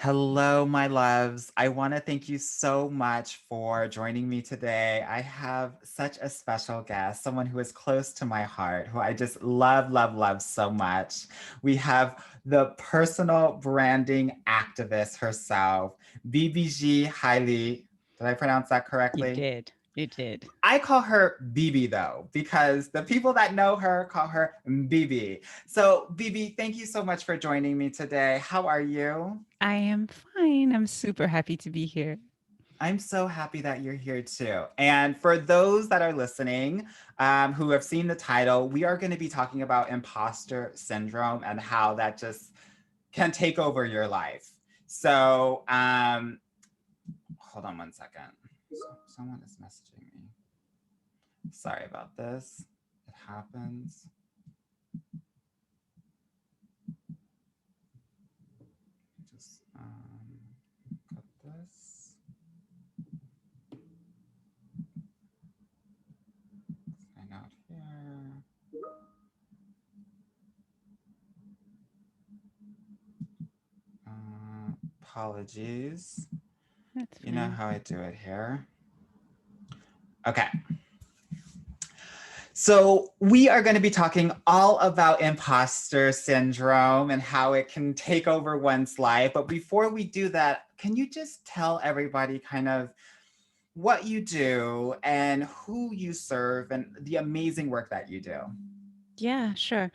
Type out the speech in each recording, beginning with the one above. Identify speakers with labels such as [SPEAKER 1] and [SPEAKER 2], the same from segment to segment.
[SPEAKER 1] Hello, my loves. I want to thank you so much for joining me today. I have such a special guest, someone who is close to my heart, who I just love, love, love so much. We have the personal branding activist herself, BBG Hailey. Did I pronounce that
[SPEAKER 2] You
[SPEAKER 1] correctly?
[SPEAKER 2] did. You did.
[SPEAKER 1] I call her Bibi though, because the people that know her call her Bibi. So, Bibi, thank you so much for joining me today. How are you?
[SPEAKER 2] I am fine. I'm super happy to be here.
[SPEAKER 1] I'm so happy that you're here too. And for those that are listening who have seen the title, we are going to be talking about imposter syndrome and how that just can take over your life. So, hold on one second. Someone is messaging me. Sorry about this. It happens. Just cut this. Sign out here. Apologies.
[SPEAKER 2] That's
[SPEAKER 1] You know
[SPEAKER 2] fine.
[SPEAKER 1] how I do it here. Okay. So, we are going to be talking all about imposter syndrome and how it can take over one's life. But before we do that, can you just tell everybody kind of what you do and who you serve and the amazing work that you do?
[SPEAKER 2] Yeah, sure.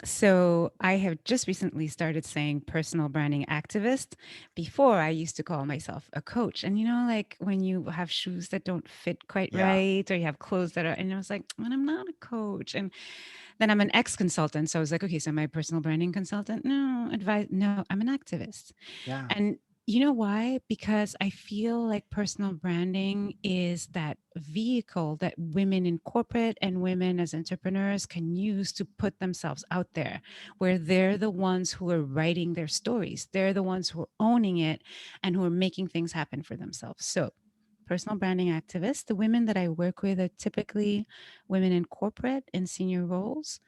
[SPEAKER 2] So I have just recently started saying personal branding activist. Before, I used to call myself a coach. And like when you have shoes that don't fit quite
[SPEAKER 1] Yeah.
[SPEAKER 2] right, or you have clothes that are, and I was like, well, I'm not a coach. And then I'm an ex-consultant. So I was like, okay, so am I a personal branding consultant? No, advice. No, I'm an activist.
[SPEAKER 1] Yeah.
[SPEAKER 2] And you know why? Because I feel like personal branding is that vehicle that women in corporate and women as entrepreneurs can use to put themselves out there, where they're the ones who are writing their stories. They're the ones who are owning it and who are making things happen for themselves. So, personal branding activists, the women that I work with are typically women in corporate and senior roles.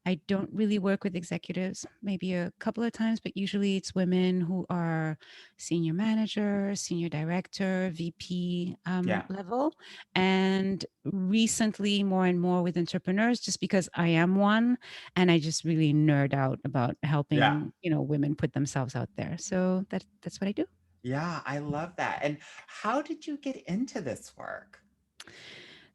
[SPEAKER 2] I don't really work with executives, maybe a couple of times, but usually it's women who are senior manager, senior director, VP
[SPEAKER 1] Yeah.
[SPEAKER 2] level. And recently, more and more with entrepreneurs, just because I am one and I just really nerd out about
[SPEAKER 1] Yeah.
[SPEAKER 2] helping, women put themselves out there. So that's what I do.
[SPEAKER 1] Yeah. I love that. And how did you get into this work?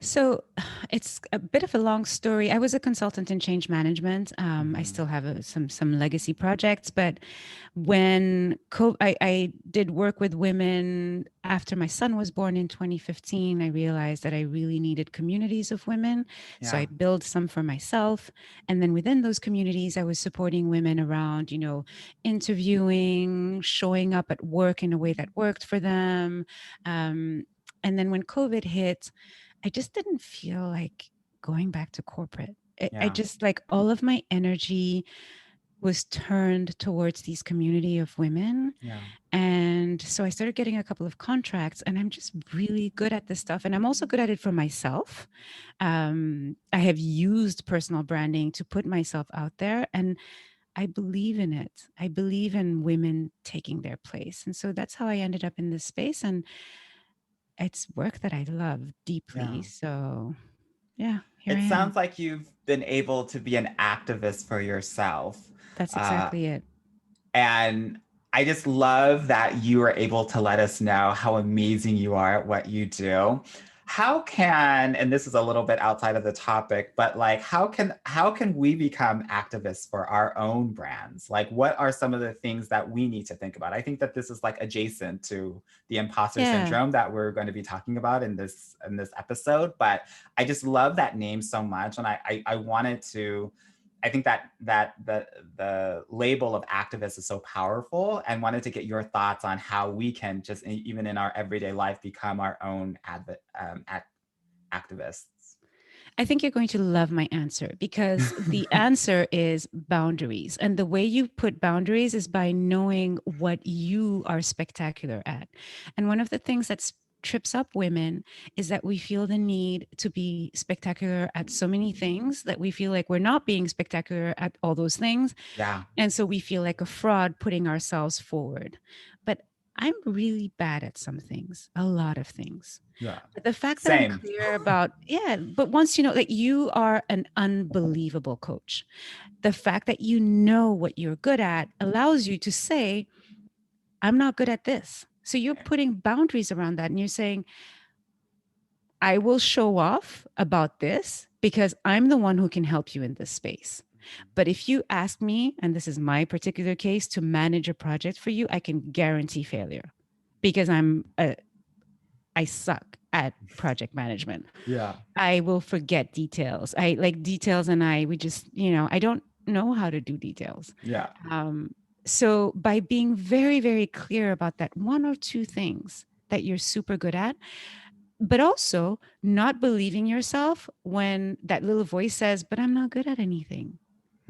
[SPEAKER 2] So it's a bit of a long story. I was a consultant in change management. I
[SPEAKER 1] Mm-hmm.
[SPEAKER 2] still have some legacy projects, but when I did work with women after my son was born in 2015, I realized that I really needed communities of women. So
[SPEAKER 1] Yeah.
[SPEAKER 2] I built some for myself, and then within those communities, I was supporting women around, interviewing, showing up at work in a way that worked for them. Um, and then when COVID hit, I just didn't feel like going back to corporate. I
[SPEAKER 1] Yeah.
[SPEAKER 2] just like all of my energy was turned towards these community of women.
[SPEAKER 1] Yeah.
[SPEAKER 2] And so I started getting a couple of contracts, and I'm just really good at this stuff. And I'm also good at it for myself. I have used personal branding to put myself out there, and I believe in it. I believe in women taking their place. And so that's how I ended up in this space. And it's work that I love deeply.
[SPEAKER 1] Yeah.
[SPEAKER 2] So yeah, here I
[SPEAKER 1] It
[SPEAKER 2] am.
[SPEAKER 1] sounds like you've been able to be an activist for yourself.
[SPEAKER 2] That's
[SPEAKER 1] Uh,
[SPEAKER 2] exactly it.
[SPEAKER 1] and I just love that you are able to let us know how amazing you are at what you do. How can, and this is a little bit outside of the topic, but like how can we become activists for our own brands? Like what are some of the things that we need to think about? I think that this is like adjacent to the imposter
[SPEAKER 2] Yeah.
[SPEAKER 1] syndrome that we're going to be talking about in this episode, but I just love that name so much and I wanted to I think that the label of activist is so powerful and wanted to get your thoughts on how we can just even in our everyday life become our own activists.
[SPEAKER 2] I think you're going to love my answer because the answer is boundaries. And the way you put boundaries is by knowing what you are spectacular at. And one of the things that's trips up women is that we feel the need to be spectacular at so many things that we feel like we're not being spectacular at all those things.
[SPEAKER 1] Yeah.
[SPEAKER 2] And so we feel like a fraud putting ourselves forward. But I'm really bad at some things, a lot of things.
[SPEAKER 1] Yeah.
[SPEAKER 2] But the fact that I'm
[SPEAKER 1] Same.
[SPEAKER 2] clear about, yeah, but once you know, like you are an unbelievable coach, the fact that you know what you're good at allows you to say, I'm not good at this. So you're putting boundaries around that and you're saying, I will show off about this because I'm the one who can help you in this space. But if you ask me, and this is my particular case, to manage a project for you, I can guarantee failure because I suck at project management.
[SPEAKER 1] Yeah.
[SPEAKER 2] I will forget details. I like details and we just, I don't know how to do details.
[SPEAKER 1] Yeah.
[SPEAKER 2] So by being very, very clear about that one or two things that you're super good at, but also not believing yourself when that little voice says, but I'm not good at anything.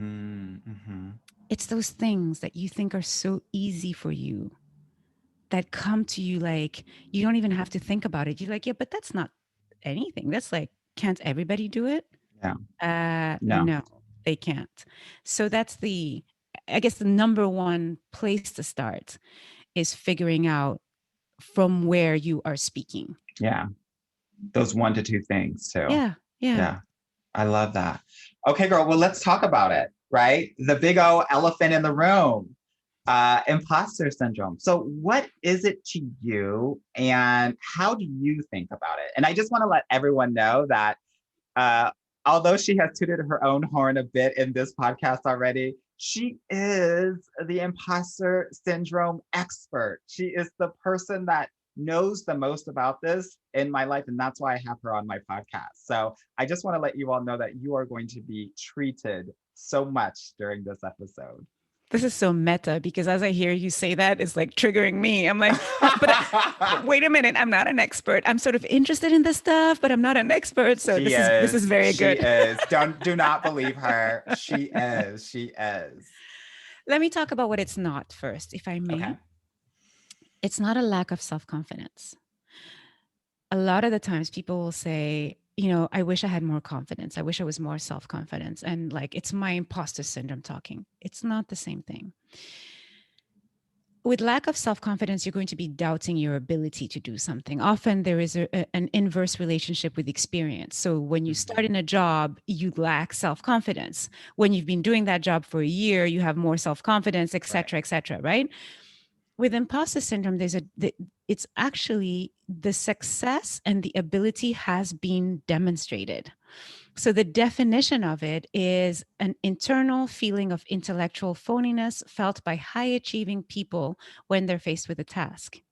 [SPEAKER 1] Mm-hmm.
[SPEAKER 2] It's those things that you think are so easy for you that come to you like you don't even have to think about it. You're like, yeah, but that's not anything. That's like, can't everybody do it?
[SPEAKER 1] Yeah. No.
[SPEAKER 2] No, they can't. So that's I guess the number one place to start is figuring out from where you are speaking.
[SPEAKER 1] Yeah. Those 1 to 2 things too.
[SPEAKER 2] Yeah. Yeah.
[SPEAKER 1] Yeah. I love that. Okay, girl. Well, let's talk about it, right? The big O elephant in the room, imposter syndrome. So, what is it to you, and how do you think about it? And I just want to let everyone know that although she has tooted her own horn a bit in this podcast already, she is the imposter syndrome expert. She is the person that knows the most about this in my life. And that's why I have her on my podcast. So I just want to let you all know that you are going to be treated so much during this episode.
[SPEAKER 2] This is so meta because as I hear you say that, it's like triggering me. I'm like, but wait a minute, I'm not an expert. I'm sort of interested in this stuff, but I'm not an expert. So this is very good.
[SPEAKER 1] She is. Do not believe her. She is. She is.
[SPEAKER 2] Let me talk about what it's not first, if I may.
[SPEAKER 1] Okay.
[SPEAKER 2] It's not a lack of self-confidence. A lot of the times people will say, I wish I had more confidence. I wish I was more self-confidence. And like, it's my imposter syndrome talking. It's not the same thing. With lack of self-confidence, you're going to be doubting your ability to do something. Often there is an inverse relationship with experience. So when you start in a job, you lack self-confidence. When you've been doing that job for a year, you have more self-confidence, et cetera, right? With imposter syndrome, it's actually the success and the ability has been demonstrated. So the definition of it is an internal feeling of intellectual phoniness felt by high achieving people when they're faced with a task,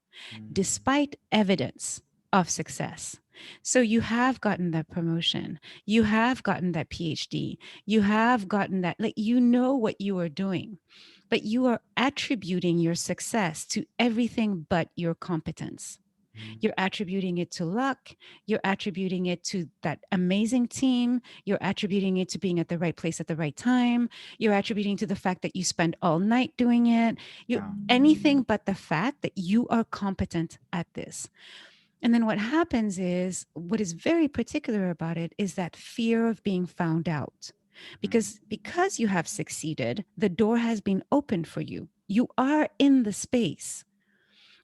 [SPEAKER 2] despite evidence of success. So you have gotten that promotion, you have gotten that PhD, you have gotten that, like, what you are doing, but you are attributing your success to everything but your competence. You're attributing it to luck. You're attributing it to that amazing team. You're attributing it to being at the right place at the right time. You're attributing to the fact that you spend all night doing it. Anything but the fact that you are competent at this. And then what happens is, what is very particular about it is that fear of being found out. Because you have succeeded, the door has been opened for you. You are in the space.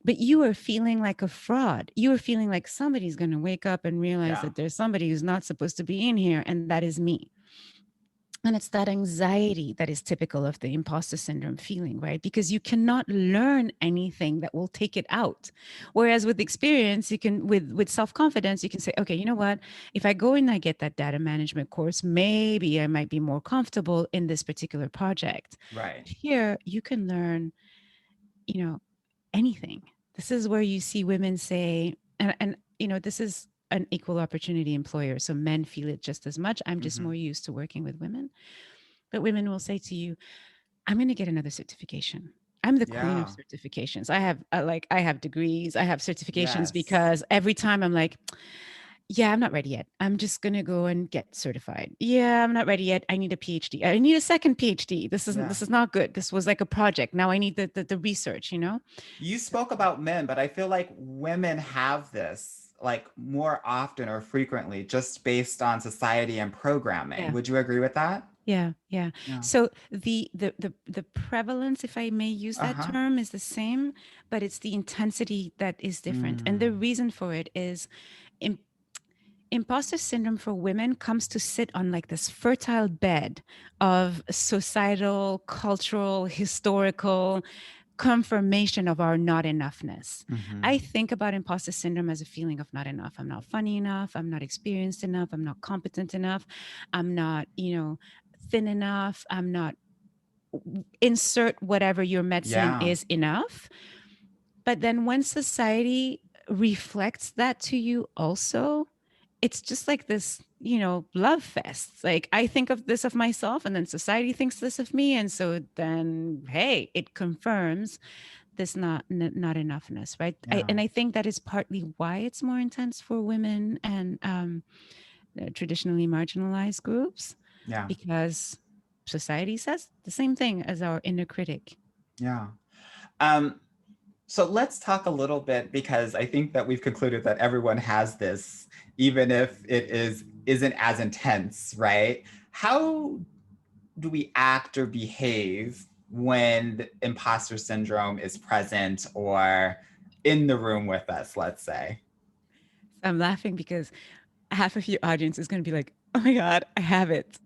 [SPEAKER 2] But you are feeling like a fraud. You are feeling like somebody's going to wake up and realize that there's somebody who's not supposed to be in here, and that is me. And it's that anxiety that is typical of the imposter syndrome feeling, right? Because you cannot learn anything that will take it out. Whereas with experience, you can, with self-confidence, you can say, okay, you know what? If I go and I get that data management course, maybe I might be more comfortable in this particular project.
[SPEAKER 1] Right.
[SPEAKER 2] Here, you can learn, anything. This is where you see women say, and this is an equal opportunity employer, so men feel it just as much. I'm just more used to working with women. But women will say to you, I'm going to get another certification. I'm the queen of certifications. I have degrees, I have certifications, because every time I'm like, Yeah, I'm not ready yet. I'm just going to go and get certified. Yeah, I'm not ready yet. I need a PhD. I need a second PhD.
[SPEAKER 1] Yeah.
[SPEAKER 2] This is not good. This was like a project. Now I need the research, you know?
[SPEAKER 1] You
[SPEAKER 2] So,
[SPEAKER 1] spoke about men, but I feel like women have this like more often or frequently just based on society and programming.
[SPEAKER 2] yeah.
[SPEAKER 1] Would you agree with that?
[SPEAKER 2] Yeah, yeah.
[SPEAKER 1] Yeah.
[SPEAKER 2] So the prevalence, if I may use that
[SPEAKER 1] Uh-huh.
[SPEAKER 2] term, is the same, but it's the intensity that is different. And the
[SPEAKER 1] Mm.
[SPEAKER 2] reason for it is im- imposter syndrome for women comes to sit on like this fertile bed of societal, cultural, historical confirmation of our not enoughness.
[SPEAKER 1] Hmm.
[SPEAKER 2] I think about imposter syndrome as a feeling of not enough. I'm not funny enough. I'm not experienced enough. I'm not competent enough. I'm not, thin enough. I'm not, insert whatever your medicine
[SPEAKER 1] Yeah.
[SPEAKER 2] is, enough. But then when society reflects that to you also, it's just like this, love fest. Like I think of this of myself and then society thinks this of me. And so then, hey, it confirms this not enoughness, right?
[SPEAKER 1] Yeah.
[SPEAKER 2] And I think that is partly why it's more intense for women and traditionally marginalized groups,
[SPEAKER 1] Yeah.
[SPEAKER 2] because society says the same thing as our inner critic.
[SPEAKER 1] Yeah. Um, so let's talk a little bit because I think that we've concluded that everyone has this, even if it isn't as intense, right? How do we act or behave when the imposter syndrome is present or in the room with us, let's say?
[SPEAKER 2] I'm laughing because half of your audience is going to be like, "Oh my god, I have it."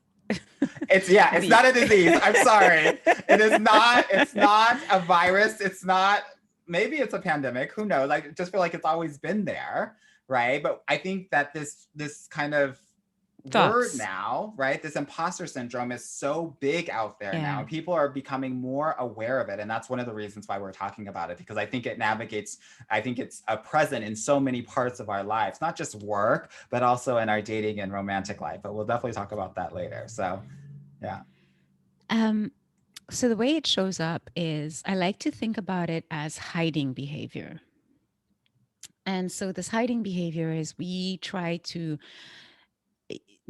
[SPEAKER 1] It's
[SPEAKER 2] Me.
[SPEAKER 1] not a disease. I'm sorry. It's not a virus. It's not, maybe it's a pandemic. Who knows? I just feel like it's always been there, right? But I think that this kind of word
[SPEAKER 2] Thoughts.
[SPEAKER 1] now, right? This imposter syndrome is so big out there now.
[SPEAKER 2] Yeah.
[SPEAKER 1] And people are becoming more aware of it. And that's one of the reasons why we're talking about it, because I think it's a present in so many parts of our lives, not just work, but also in our dating and romantic life. But we'll definitely talk about that later. So yeah.
[SPEAKER 2] Um, so the way it shows up is I like to think about it as hiding behavior. And so this hiding behavior is we try to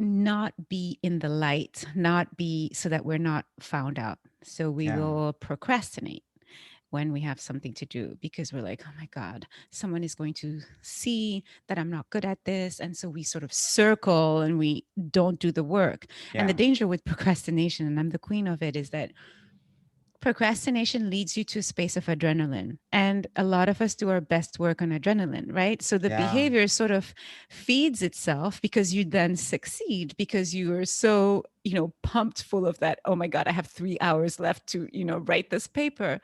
[SPEAKER 2] not be in the light, not be so that we're not found out. So we
[SPEAKER 1] Yeah.
[SPEAKER 2] will procrastinate when we have something to do because we're like, oh my God, someone is going to see that I'm not good at this. And so we sort of circle and we don't do the work. And the
[SPEAKER 1] Yeah.
[SPEAKER 2] danger with procrastination, and I'm the queen of it, is that procrastination leads you to a space of adrenaline. And a lot of us do our best work on adrenaline, right? So the
[SPEAKER 1] Yeah.
[SPEAKER 2] behavior sort of feeds itself because you then succeed because you are so, pumped full of that. Oh my God, I have 3 hours left to, write this paper.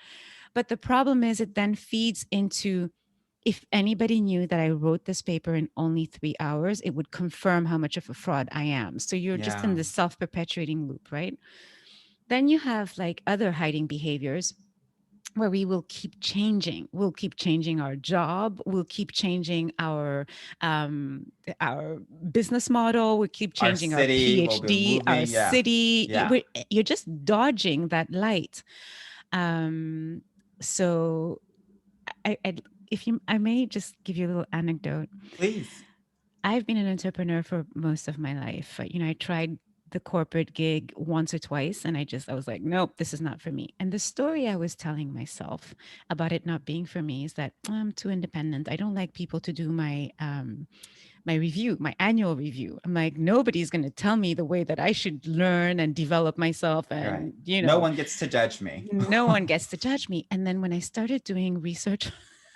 [SPEAKER 2] But the problem is it then feeds into, if anybody knew that I wrote this paper in only 3 hours, it would confirm how much of a fraud I am. So you're just in
[SPEAKER 1] Yeah.
[SPEAKER 2] this self perpetuating loop, right? Then you have like other hiding behaviors where we will keep changing. We'll keep changing our job. We'll keep changing our business model. We keep
[SPEAKER 1] Our
[SPEAKER 2] changing our
[SPEAKER 1] city will be
[SPEAKER 2] PhD, our
[SPEAKER 1] moving. Yeah.
[SPEAKER 2] city.
[SPEAKER 1] Yeah.
[SPEAKER 2] You're just dodging that light. Um, so if you, I may just give you a little anecdote.
[SPEAKER 1] Please.
[SPEAKER 2] I've been an entrepreneur for most of my life. I tried the corporate gig once or twice and I was like, nope, this is not for me. And the story I was telling myself about it not being for me is that I'm too independent. I don't like people to do my review, my annual review. I'm like, nobody's going to tell me the way that I should learn and develop myself.
[SPEAKER 1] Right.
[SPEAKER 2] And,
[SPEAKER 1] No one gets to judge me.
[SPEAKER 2] no one gets to judge me. And then when I started doing research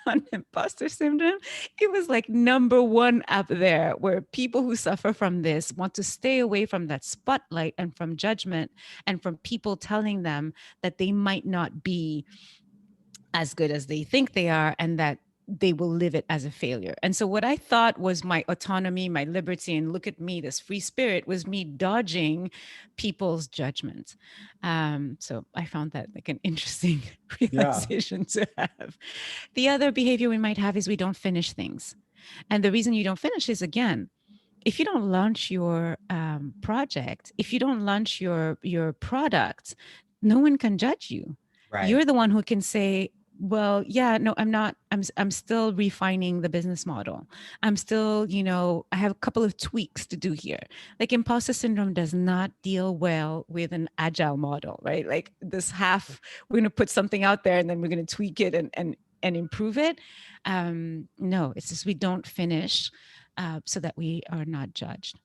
[SPEAKER 2] on imposter syndrome, it was like number one up there, where people who suffer from this want to stay away from that spotlight and from judgment and from people telling them that they might not be as good as they think they are and that they will live it as a failure. And so what I thought was my autonomy, my liberty, and look at me, this free spirit, was me dodging people's judgment. So I found that like an interesting
[SPEAKER 1] Yeah.
[SPEAKER 2] realization to have. The other behavior we might have is we don't finish things. And the reason you don't finish is, again, if you don't launch your project, if you don't launch your product, no one can judge you.
[SPEAKER 1] Right.
[SPEAKER 2] You're the one who can say, Well, yeah, no, I'm not. I'm still refining the business model. I'm still, I have a couple of tweaks to do here. Like imposter syndrome does not deal well with an agile model, right? Like this half, we're going to put something out there and then we're going to tweak it and improve it. No, it's just we don't finish, so that we are not judged.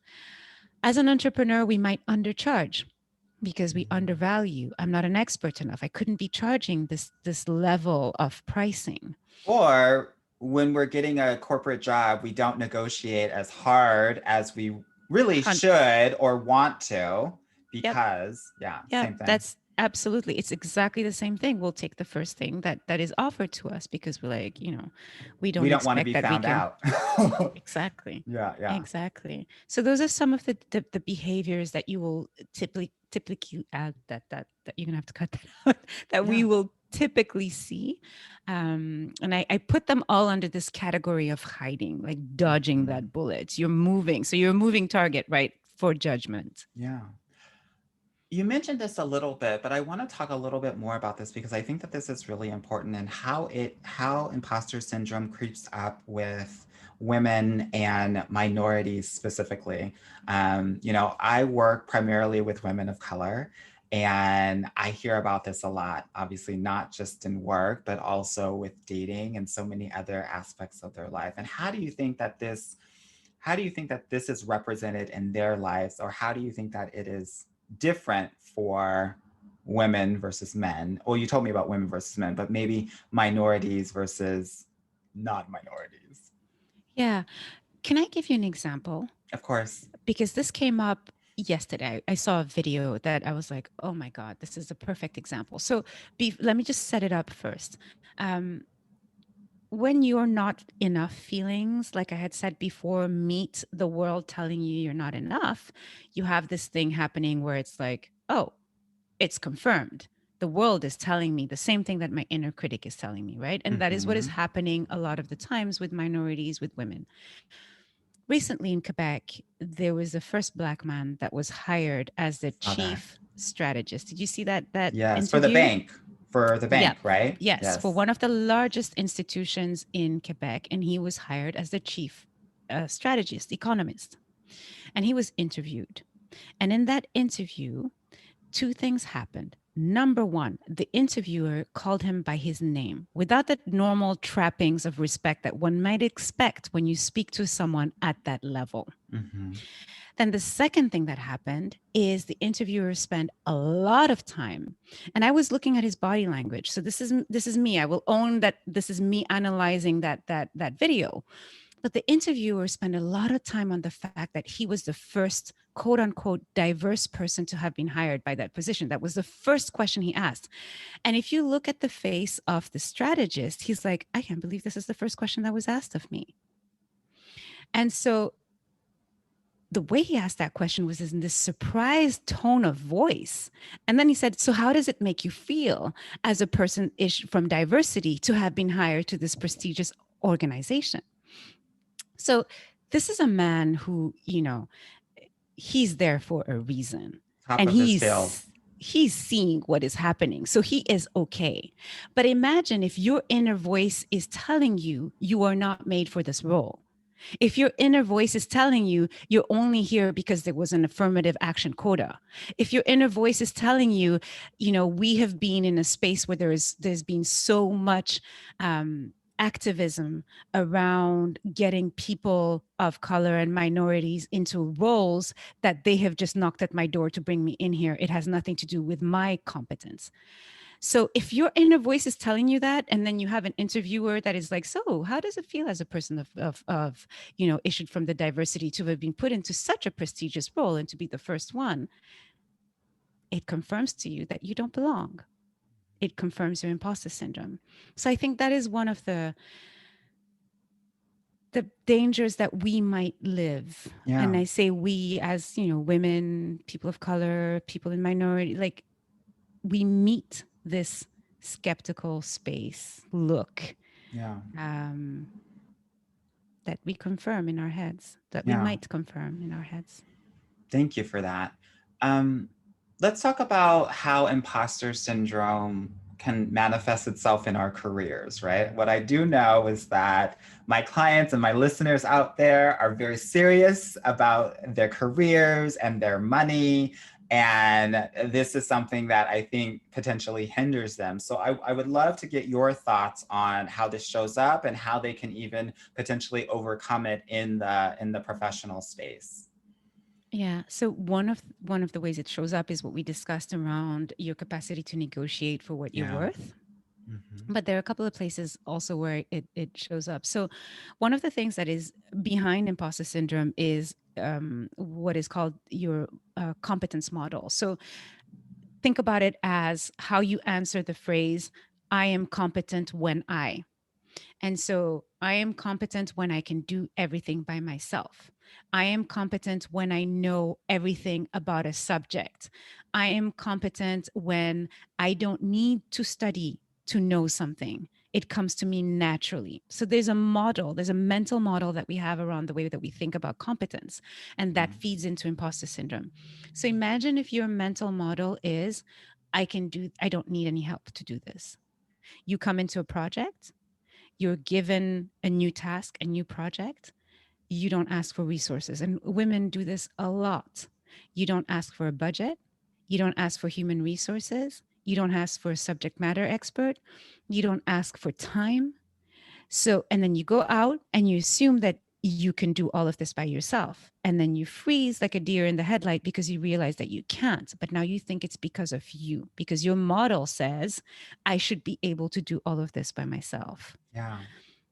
[SPEAKER 2] As an entrepreneur, we might undercharge because we undervalue. I'm not an expert enough. I couldn't be charging this level of pricing.
[SPEAKER 1] Or when we're getting a corporate job, we don't negotiate as hard as we really
[SPEAKER 2] Hun-
[SPEAKER 1] should or want to
[SPEAKER 2] Yep.
[SPEAKER 1] because, yeah,
[SPEAKER 2] Yeah,
[SPEAKER 1] same thing.
[SPEAKER 2] that's absolutely. It's exactly the same thing. We'll take the first thing that is offered to us because we're like, we
[SPEAKER 1] We
[SPEAKER 2] don't
[SPEAKER 1] don't want to
[SPEAKER 2] expect
[SPEAKER 1] be
[SPEAKER 2] that we
[SPEAKER 1] found
[SPEAKER 2] can.
[SPEAKER 1] out.
[SPEAKER 2] Exactly.
[SPEAKER 1] Yeah, yeah.
[SPEAKER 2] Exactly. So those are some of the behaviors that you will typically add that you're gonna have to cut that out, that we
[SPEAKER 1] Yeah.
[SPEAKER 2] will typically see. And I put them all under this category of hiding, like dodging
[SPEAKER 1] Mhm.
[SPEAKER 2] that bullet. You're moving. So you're a moving target, right? For judgment.
[SPEAKER 1] Yeah. You mentioned this a little bit, but I want to talk a little bit more about this because I think that this is really important and how imposter syndrome creeps up with women and minorities specifically. I work primarily with women of color, and I hear about this a lot. Obviously, not just in work, but also with dating and so many other aspects of their life. And how do you think that this is represented in their lives, or how do you think that it is different for women versus men? Well, you told me about women versus men, but maybe minorities versus non-minorities.
[SPEAKER 2] Yeah. Can I give you an example?
[SPEAKER 1] Of course.
[SPEAKER 2] Because this came up yesterday. I saw a video that I was like, oh my God, this is a perfect example. So let me just set it up first. Um, when you're not enough feelings, like I had said before, meet the world telling you you're not enough, you have this thing happening where it's like, oh, it's confirmed. The world is telling me the same thing that my inner critic is telling me, right? And that is what is
[SPEAKER 1] Mm-hmm.
[SPEAKER 2] happening a lot of the times with minorities, with women. Recently in Quebec, there was the first Black man that was hired as the
[SPEAKER 1] Saw that.
[SPEAKER 2] chief strategist. Did you see that
[SPEAKER 1] Yes, for the
[SPEAKER 2] interview?
[SPEAKER 1] bank. For the
[SPEAKER 2] Yeah.
[SPEAKER 1] bank, right?
[SPEAKER 2] Yes, for
[SPEAKER 1] Yes.
[SPEAKER 2] one of the largest institutions in Quebec, and he was hired as the chief strategist, economist, and he was interviewed. And in that interview, two things happened. Number one, the interviewer called him by his name without the normal trappings of respect that one might expect when you speak to someone at that level.
[SPEAKER 1] Mm-hmm.
[SPEAKER 2] Then the second thing that happened is the interviewer spent a lot of time, and I was looking at his body language. So this is me. I will own that this is me analyzing that video. But the interviewer spent a lot of time on the fact that he was the first quote unquote diverse person to have been hired by that position. That was the first question he asked. And if you look at the face of the strategist, he's like, I can't believe this is the first question that was asked of me. And so the way he asked that question was in this surprised tone of voice. And then he said, so how does it make you feel as a person from diversity to have been hired to this prestigious organization? So this is a man who, he's there for a reason.
[SPEAKER 1] Top
[SPEAKER 2] And
[SPEAKER 1] of his field.
[SPEAKER 2] he's seeing what is happening. So he is okay. But imagine if your inner voice is telling you you are not made for this role. If your inner voice is telling you you're only here because there was an affirmative action quota. If your inner voice is telling you, we have been in a space where there's been so much activism around getting people of color and minorities into roles that they have just knocked at my door to bring me in here. It has nothing to do with my competence. So if your inner voice is telling you that, and then you have an interviewer that is like, so how does it feel as a person of issued from the diversity to have been put into such a prestigious role and to be the first one? It confirms to you that you don't belong. It confirms your imposter syndrome. So I think that is one of the dangers that we might live. And
[SPEAKER 1] Yeah.
[SPEAKER 2] I say we as, women, people of color, people in minority, like we meet this skeptical space look,
[SPEAKER 1] Yeah.
[SPEAKER 2] um, that we confirm in our heads, that we
[SPEAKER 1] Yeah.
[SPEAKER 2] might confirm in our heads.
[SPEAKER 1] Thank you for that. Um, let's talk about how imposter syndrome can manifest itself in our careers, right? What I do know is that my clients and my listeners out there are very serious about their careers and their money. And this is something that I think potentially hinders them. So I would love to get your thoughts on how this shows up and how they can even potentially overcome it in the professional space.
[SPEAKER 2] Yeah. So one of the ways it shows up is what we discussed around your capacity to negotiate for what you're
[SPEAKER 1] Yeah.
[SPEAKER 2] worth.
[SPEAKER 1] Mm-hmm.
[SPEAKER 2] But there are a couple of places also where it shows up. So one of the things that is behind imposter syndrome is what is called your competence model. So think about it as how you answer the phrase, I am competent when I. And so I am competent when I can do everything by myself. I am competent when I know everything about a subject. I am competent when I don't need to study to know something. It comes to me naturally. So there's a model, there's a mental model that we have around the way that we think about competence, and that feeds into imposter syndrome. So imagine if your mental model is, I don't need any help to do this. You come into a project, you're given a new task, a new project, you don't ask for resources. And women do this a lot. You don't ask for a budget, you don't ask for human resources, you don't ask for a subject matter expert, you don't ask for time. So, and then you go out and you assume that you can do all of this by yourself. And then you freeze like a deer in the headlight because you realize that you can't. But now you think it's because of you, because your model says, I should be able to do all of this by myself.
[SPEAKER 1] Yeah.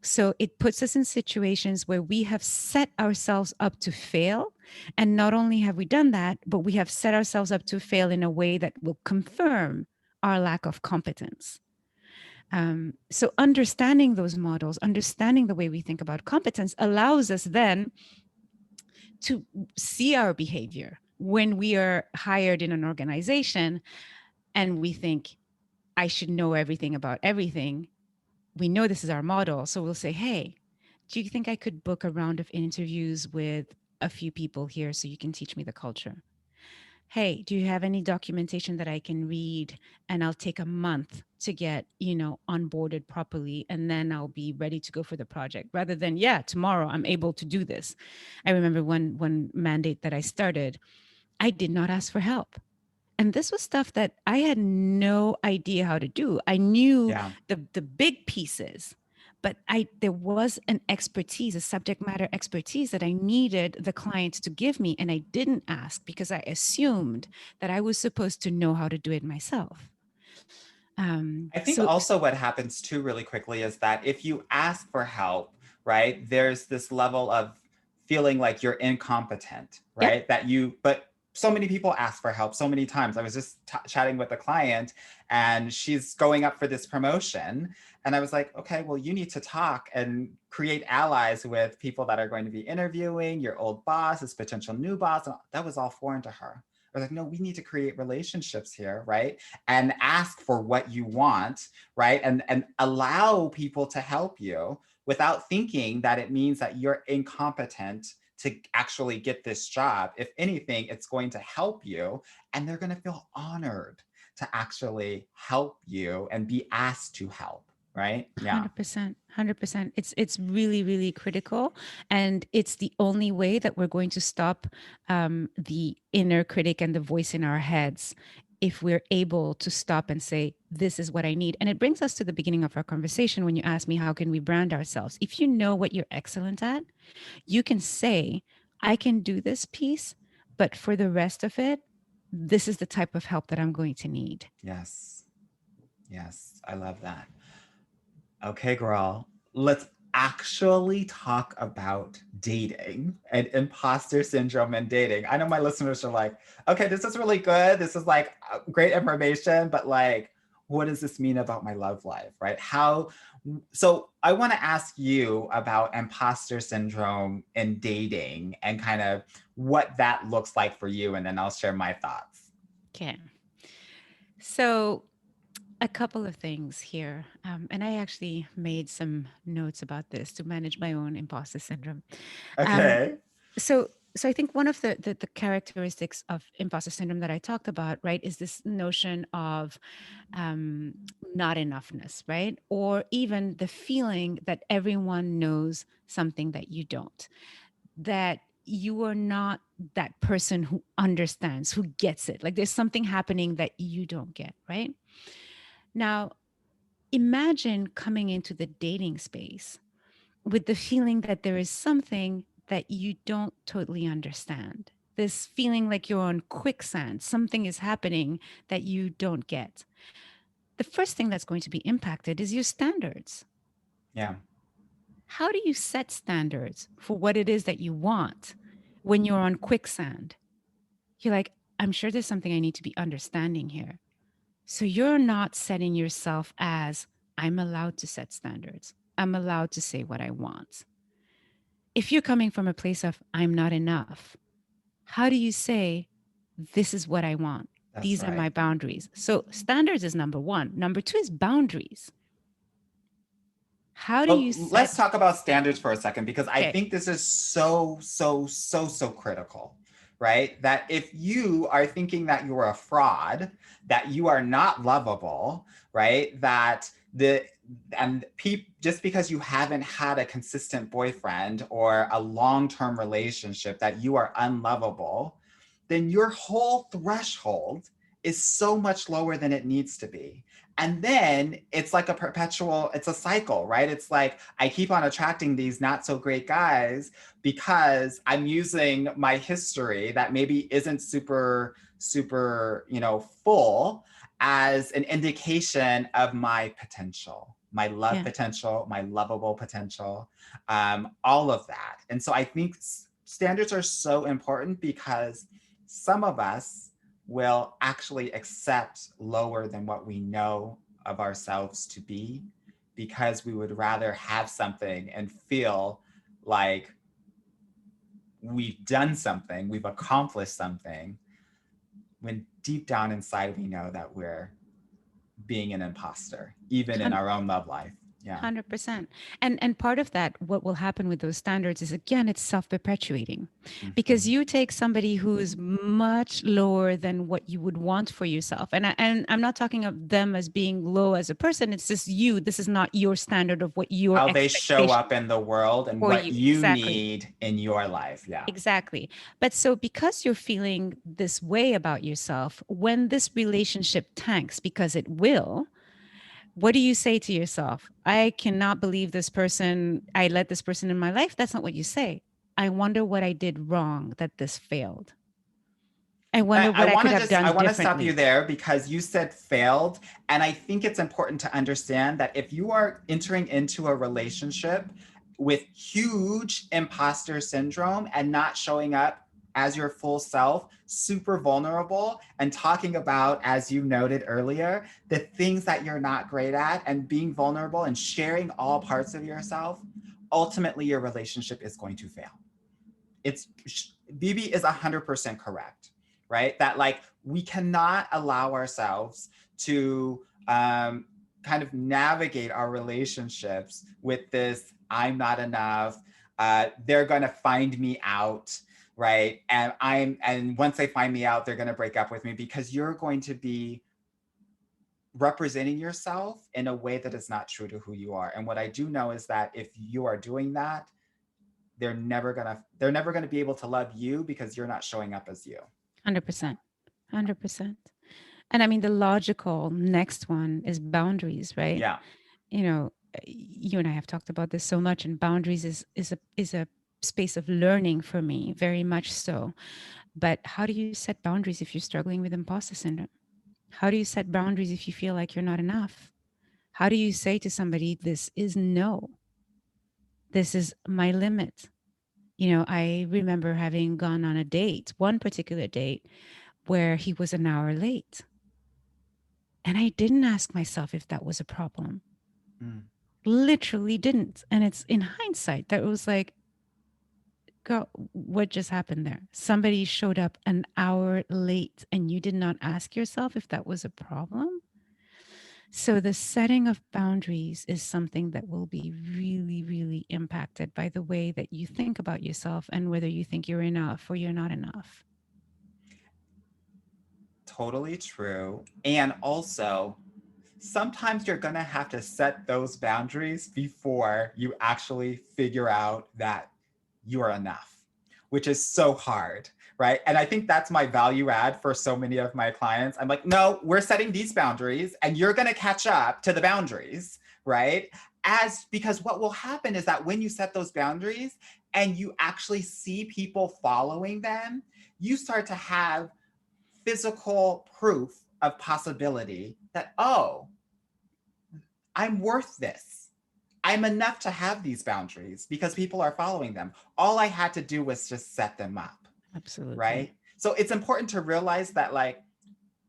[SPEAKER 2] So it puts us in situations where we have set ourselves up to fail. And not only have we done that, but we have set ourselves up to fail in a way that will confirm our lack of competence. So understanding those models, understanding the way we think about competence allows us then to see our behavior when we are hired in an organization and we think, I should know everything about everything. We know this is our model. So we'll say, hey, do you think I could book a round of interviews with a few people here so you can teach me the culture? Hey, do you have any documentation that I can read and I'll take a month to get, onboarded properly and then I'll be ready to go for the project rather than, yeah, tomorrow I'm able to do this. I remember one mandate that I started, I did not ask for help. And this was stuff that I had no idea how to do. I knew
[SPEAKER 1] Yeah.
[SPEAKER 2] the big pieces, but there was an expertise, a subject matter expertise that I needed the client to give me, and I didn't ask because I assumed that I was supposed to know how to do it myself.
[SPEAKER 1] I think
[SPEAKER 2] So
[SPEAKER 1] also what happens too, really quickly, is that if you ask for help, right, there's this level of feeling like you're incompetent,
[SPEAKER 2] yep,
[SPEAKER 1] right? But so many people ask for help so many times. I was just chatting with a client and she's going up for this promotion. And I was like, okay, well, you need to talk and create allies with people that are going to be interviewing your old boss, this potential new boss. And that was all foreign to her. I was like, no, we need to create relationships here, right? And ask for what you want, right? And allow people to help you without thinking that it means that you're incompetent to actually get this job. If anything, it's going to help you and they're going to feel honored to actually help you and be asked to help, right? Yeah.
[SPEAKER 2] 100%, 100%. It's really, really critical, and it's the only way that we're going to stop the inner critic and the voice in our heads. If we're able to stop and say, "This is what I need," and it brings us to the beginning of our conversation when you asked me, "How can we brand ourselves?" If you know what you're excellent at, you can say, "I can do this piece, but for the rest of it, this is the type of help that I'm going to need."
[SPEAKER 1] Yes. Yes. I love that. Okay, girl, let's actually talk about dating and imposter syndrome and dating. I know my listeners are like, okay, this is really good. This is like great information, but like, what does this mean about my love life, right? So I want to ask you about imposter syndrome and dating and kind of what that looks like for you. And then I'll share my thoughts.
[SPEAKER 2] Okay. So a couple of things here. And I actually made some notes about this to manage my own imposter syndrome. Um,
[SPEAKER 1] Okay.
[SPEAKER 2] so So I think one of the characteristics of imposter syndrome that I talked about, right, is this notion of um, not enoughness, right? Or even the feeling that everyone knows something that you don't, that you are not that person who understands, who gets it. Like there's something happening that you don't get, right? Now, imagine coming into the dating space with the feeling that there is something that you don't totally understand. This feeling like you're on quicksand, something is happening that you don't get. The first thing that's going to be impacted is your standards.
[SPEAKER 1] Yeah.
[SPEAKER 2] How do you set standards for what it is that you want when you're on quicksand? You're like, I'm sure there's something I need to be understanding here. So you're not setting yourself as, I'm allowed to set standards. I'm allowed to say what I want. If you're coming from a place of, I'm not enough, how do you say, this is what I want?
[SPEAKER 1] That's
[SPEAKER 2] These are
[SPEAKER 1] right.
[SPEAKER 2] my boundaries. So standards is number one. Number two is boundaries. How do
[SPEAKER 1] Well,
[SPEAKER 2] you
[SPEAKER 1] let's
[SPEAKER 2] set?
[SPEAKER 1] talk about standards for a second because I
[SPEAKER 2] Okay.
[SPEAKER 1] think this is so critical, right? That if you are thinking that you're a fraud, that you are not lovable, right? That the just because you haven't had a consistent boyfriend or a long-term relationship that you are unlovable, then your whole threshold is so much lower than it needs to be. And then it's like a perpetual, it's a cycle, right? It's like I keep on attracting these not so great guys because I'm using my history that maybe isn't super, full as an indication of my potential, my love
[SPEAKER 2] Yeah.
[SPEAKER 1] potential, my lovable potential, all of that. And so I think standards are so important because some of us will actually accept lower than what we know of ourselves to be because we would rather have something and feel like we've done something, we've accomplished something, when deep down inside we know that we're being an imposter, even in our own love life. Yeah.
[SPEAKER 2] 100%. And part of that, what will happen with those standards is, again, it's self-perpetuating, because
[SPEAKER 1] Mm-hmm.
[SPEAKER 2] you take somebody who's much lower than what you would want for yourself. And I'm not talking of them as being low as a person. It's just you. This is not your standard of what your
[SPEAKER 1] How they show
[SPEAKER 2] expectation
[SPEAKER 1] up in the world and
[SPEAKER 2] for
[SPEAKER 1] what
[SPEAKER 2] you.
[SPEAKER 1] you
[SPEAKER 2] Exactly.
[SPEAKER 1] need in your life. Yeah.
[SPEAKER 2] Exactly. But so because you're feeling this way about yourself, when this relationship tanks, because it will, what do you say to yourself? I cannot believe this person. I let this person in my life. That's not what you say. I wonder what I did wrong that this failed. I
[SPEAKER 1] I,
[SPEAKER 2] wonder
[SPEAKER 1] I
[SPEAKER 2] what I
[SPEAKER 1] want
[SPEAKER 2] could
[SPEAKER 1] to
[SPEAKER 2] have
[SPEAKER 1] just I
[SPEAKER 2] done
[SPEAKER 1] want to stop you
[SPEAKER 2] differently.
[SPEAKER 1] there because you said failed, and I think it's important to understand that if you are entering into a relationship with huge imposter syndrome and not showing up as your full self, super vulnerable, and talking about, as you noted earlier, the things that you're not great at and being vulnerable and sharing all parts of yourself, ultimately your relationship is going to fail. It's Bibi is 100% correct, right? That like we cannot allow ourselves to kind of navigate our relationships with this I'm not enough. They're gonna find me out, right? And once they find me out, they're gonna break up with me because you're going to be representing yourself in a way that is not true to who you are. And what I do know is that if you are doing that, they're never gonna be able to love you because you're not showing up as you.
[SPEAKER 2] 100%. 100%. And I mean, the logical next one is boundaries, right?
[SPEAKER 1] Yeah.
[SPEAKER 2] You know, you and I have talked about this so much, and boundaries is a space of learning for me, very much so. But how do you set boundaries if you're struggling with imposter syndrome? How do you set boundaries if you feel like you're not enough? How do you say to somebody, this is no, this is my limit? I remember having gone on a date, one particular date, where he was an hour late. And I didn't ask myself if that was a problem.
[SPEAKER 1] Mm.
[SPEAKER 2] Literally didn't. And it's in hindsight that it was like, girl, what just happened there? Somebody showed up an hour late and you did not ask yourself if that was a problem. So the setting of boundaries is something that will be really, really impacted by the way that you think about yourself and whether you think you're enough or you're not enough.
[SPEAKER 1] Totally true. And also, sometimes you're going to have to set those boundaries before you actually figure out that you are enough, which is so hard, right? And I think that's my value add for so many of my clients. I'm like, no, we're setting these boundaries and you're going to catch up to the boundaries, right? As because what will happen is that when you set those boundaries and you actually see people following them, you start to have physical proof of possibility that, oh, I'm worth this. I'm enough to have these boundaries because people are following them. All I had to do was just set them up,
[SPEAKER 2] Absolutely.
[SPEAKER 1] right? So it's important to realize that, like,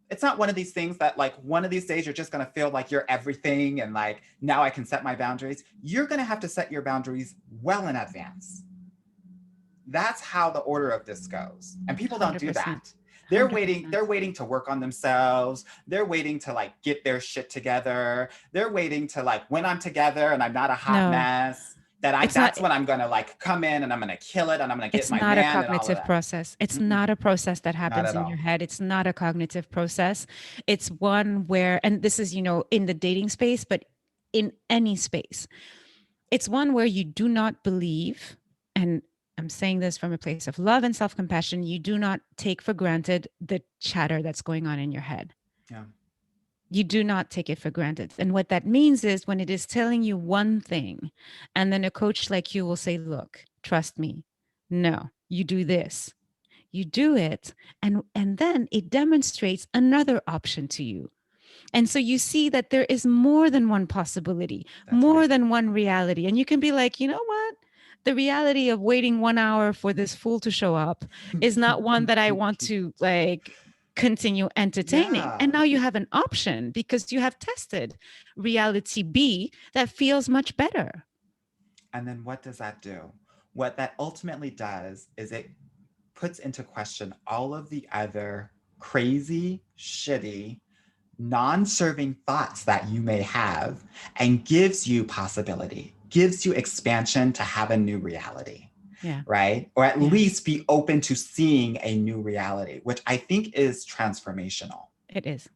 [SPEAKER 1] it's not one of these things that, like, one of these days you're just going to feel like you're everything and, like, now I can set my boundaries. You're going to have to set your boundaries well in advance. That's how the order of this goes. And people don't do
[SPEAKER 2] 100%.
[SPEAKER 1] that. They're
[SPEAKER 2] 100%.
[SPEAKER 1] waiting to work on themselves. They're waiting to, like, get their shit together. They're waiting to, like, when I'm together and I'm not a hot
[SPEAKER 2] No,
[SPEAKER 1] mess,
[SPEAKER 2] it's not.
[SPEAKER 1] that's when I'm gonna, like, come in and I'm gonna kill it and I'm gonna get
[SPEAKER 2] It's
[SPEAKER 1] my
[SPEAKER 2] not a
[SPEAKER 1] man and all of
[SPEAKER 2] cognitive
[SPEAKER 1] that.
[SPEAKER 2] process. It's
[SPEAKER 1] Mm-mm,
[SPEAKER 2] not a process that
[SPEAKER 1] not
[SPEAKER 2] happens
[SPEAKER 1] at
[SPEAKER 2] in your
[SPEAKER 1] all.
[SPEAKER 2] head. It's not a cognitive process. It's one where, and this is, in the dating space, but in any space, it's one where you do not believe, and I'm saying this from a place of love and self compassion, you do not take for granted the chatter that's going on in your head.
[SPEAKER 1] Yeah.
[SPEAKER 2] You do not take it for granted. And what that means is when it is telling you one thing, and then a coach like you will say, look, trust me, no, you do this, you do it, and then it demonstrates another option to you. And so you see that there is more than one possibility,
[SPEAKER 1] That's
[SPEAKER 2] more
[SPEAKER 1] right.
[SPEAKER 2] than one reality. And you can be like, you know what? The reality of waiting 1 hour for this fool to show up is not one that I want to like continue entertaining.
[SPEAKER 1] Yeah.
[SPEAKER 2] And now you have an option because you have tested reality B that feels much better.
[SPEAKER 1] And then what does that do? What that ultimately does is it puts into question all of the other crazy, shitty, non-serving thoughts that you may have and gives you possibility, gives you expansion to have a new reality,
[SPEAKER 2] Yeah.
[SPEAKER 1] right? Or at
[SPEAKER 2] Yeah.
[SPEAKER 1] least be open to seeing a new reality, which I think is transformational,
[SPEAKER 2] It is.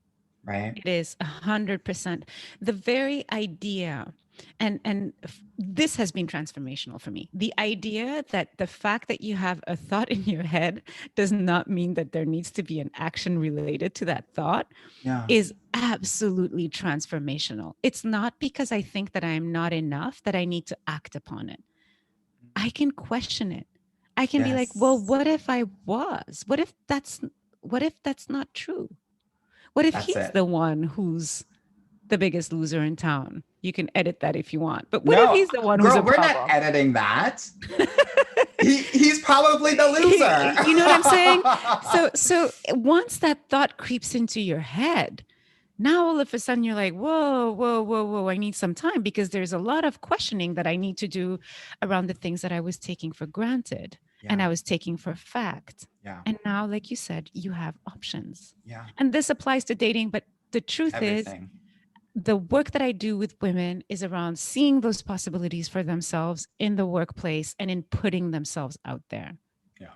[SPEAKER 1] right?
[SPEAKER 2] It is 100%. The very idea, and this has been transformational for me. The idea that the fact that you have a thought in your head does not mean that there needs to be an action related to that thought
[SPEAKER 1] Yeah.
[SPEAKER 2] is absolutely transformational. It's not because I think that I am not enough that I need to act upon it. I can question it. I can be like, well,
[SPEAKER 1] Yes.
[SPEAKER 2] what if I was? What if that's not true? What if
[SPEAKER 1] That's
[SPEAKER 2] he's
[SPEAKER 1] it.
[SPEAKER 2] the one who's the biggest loser in town? You can edit that if you want. But what if
[SPEAKER 1] No,
[SPEAKER 2] he's the one who's
[SPEAKER 1] girl,
[SPEAKER 2] a
[SPEAKER 1] we're not
[SPEAKER 2] problem?
[SPEAKER 1] editing that. He's probably the loser.
[SPEAKER 2] You know what I'm saying? So once that thought creeps into your head, now all of a sudden you're like, whoa, whoa, whoa, whoa, I need some time because there's a lot of questioning that I need to do around the things that I was taking for granted and
[SPEAKER 1] Yeah.
[SPEAKER 2] I was taking for fact.
[SPEAKER 1] Yeah.
[SPEAKER 2] And now, like you said, you have options.
[SPEAKER 1] Yeah.
[SPEAKER 2] And this applies to dating, but the truth is,
[SPEAKER 1] Everything.
[SPEAKER 2] the work that I do with women is around seeing those possibilities for themselves in the workplace and in putting themselves out there.
[SPEAKER 1] Yeah.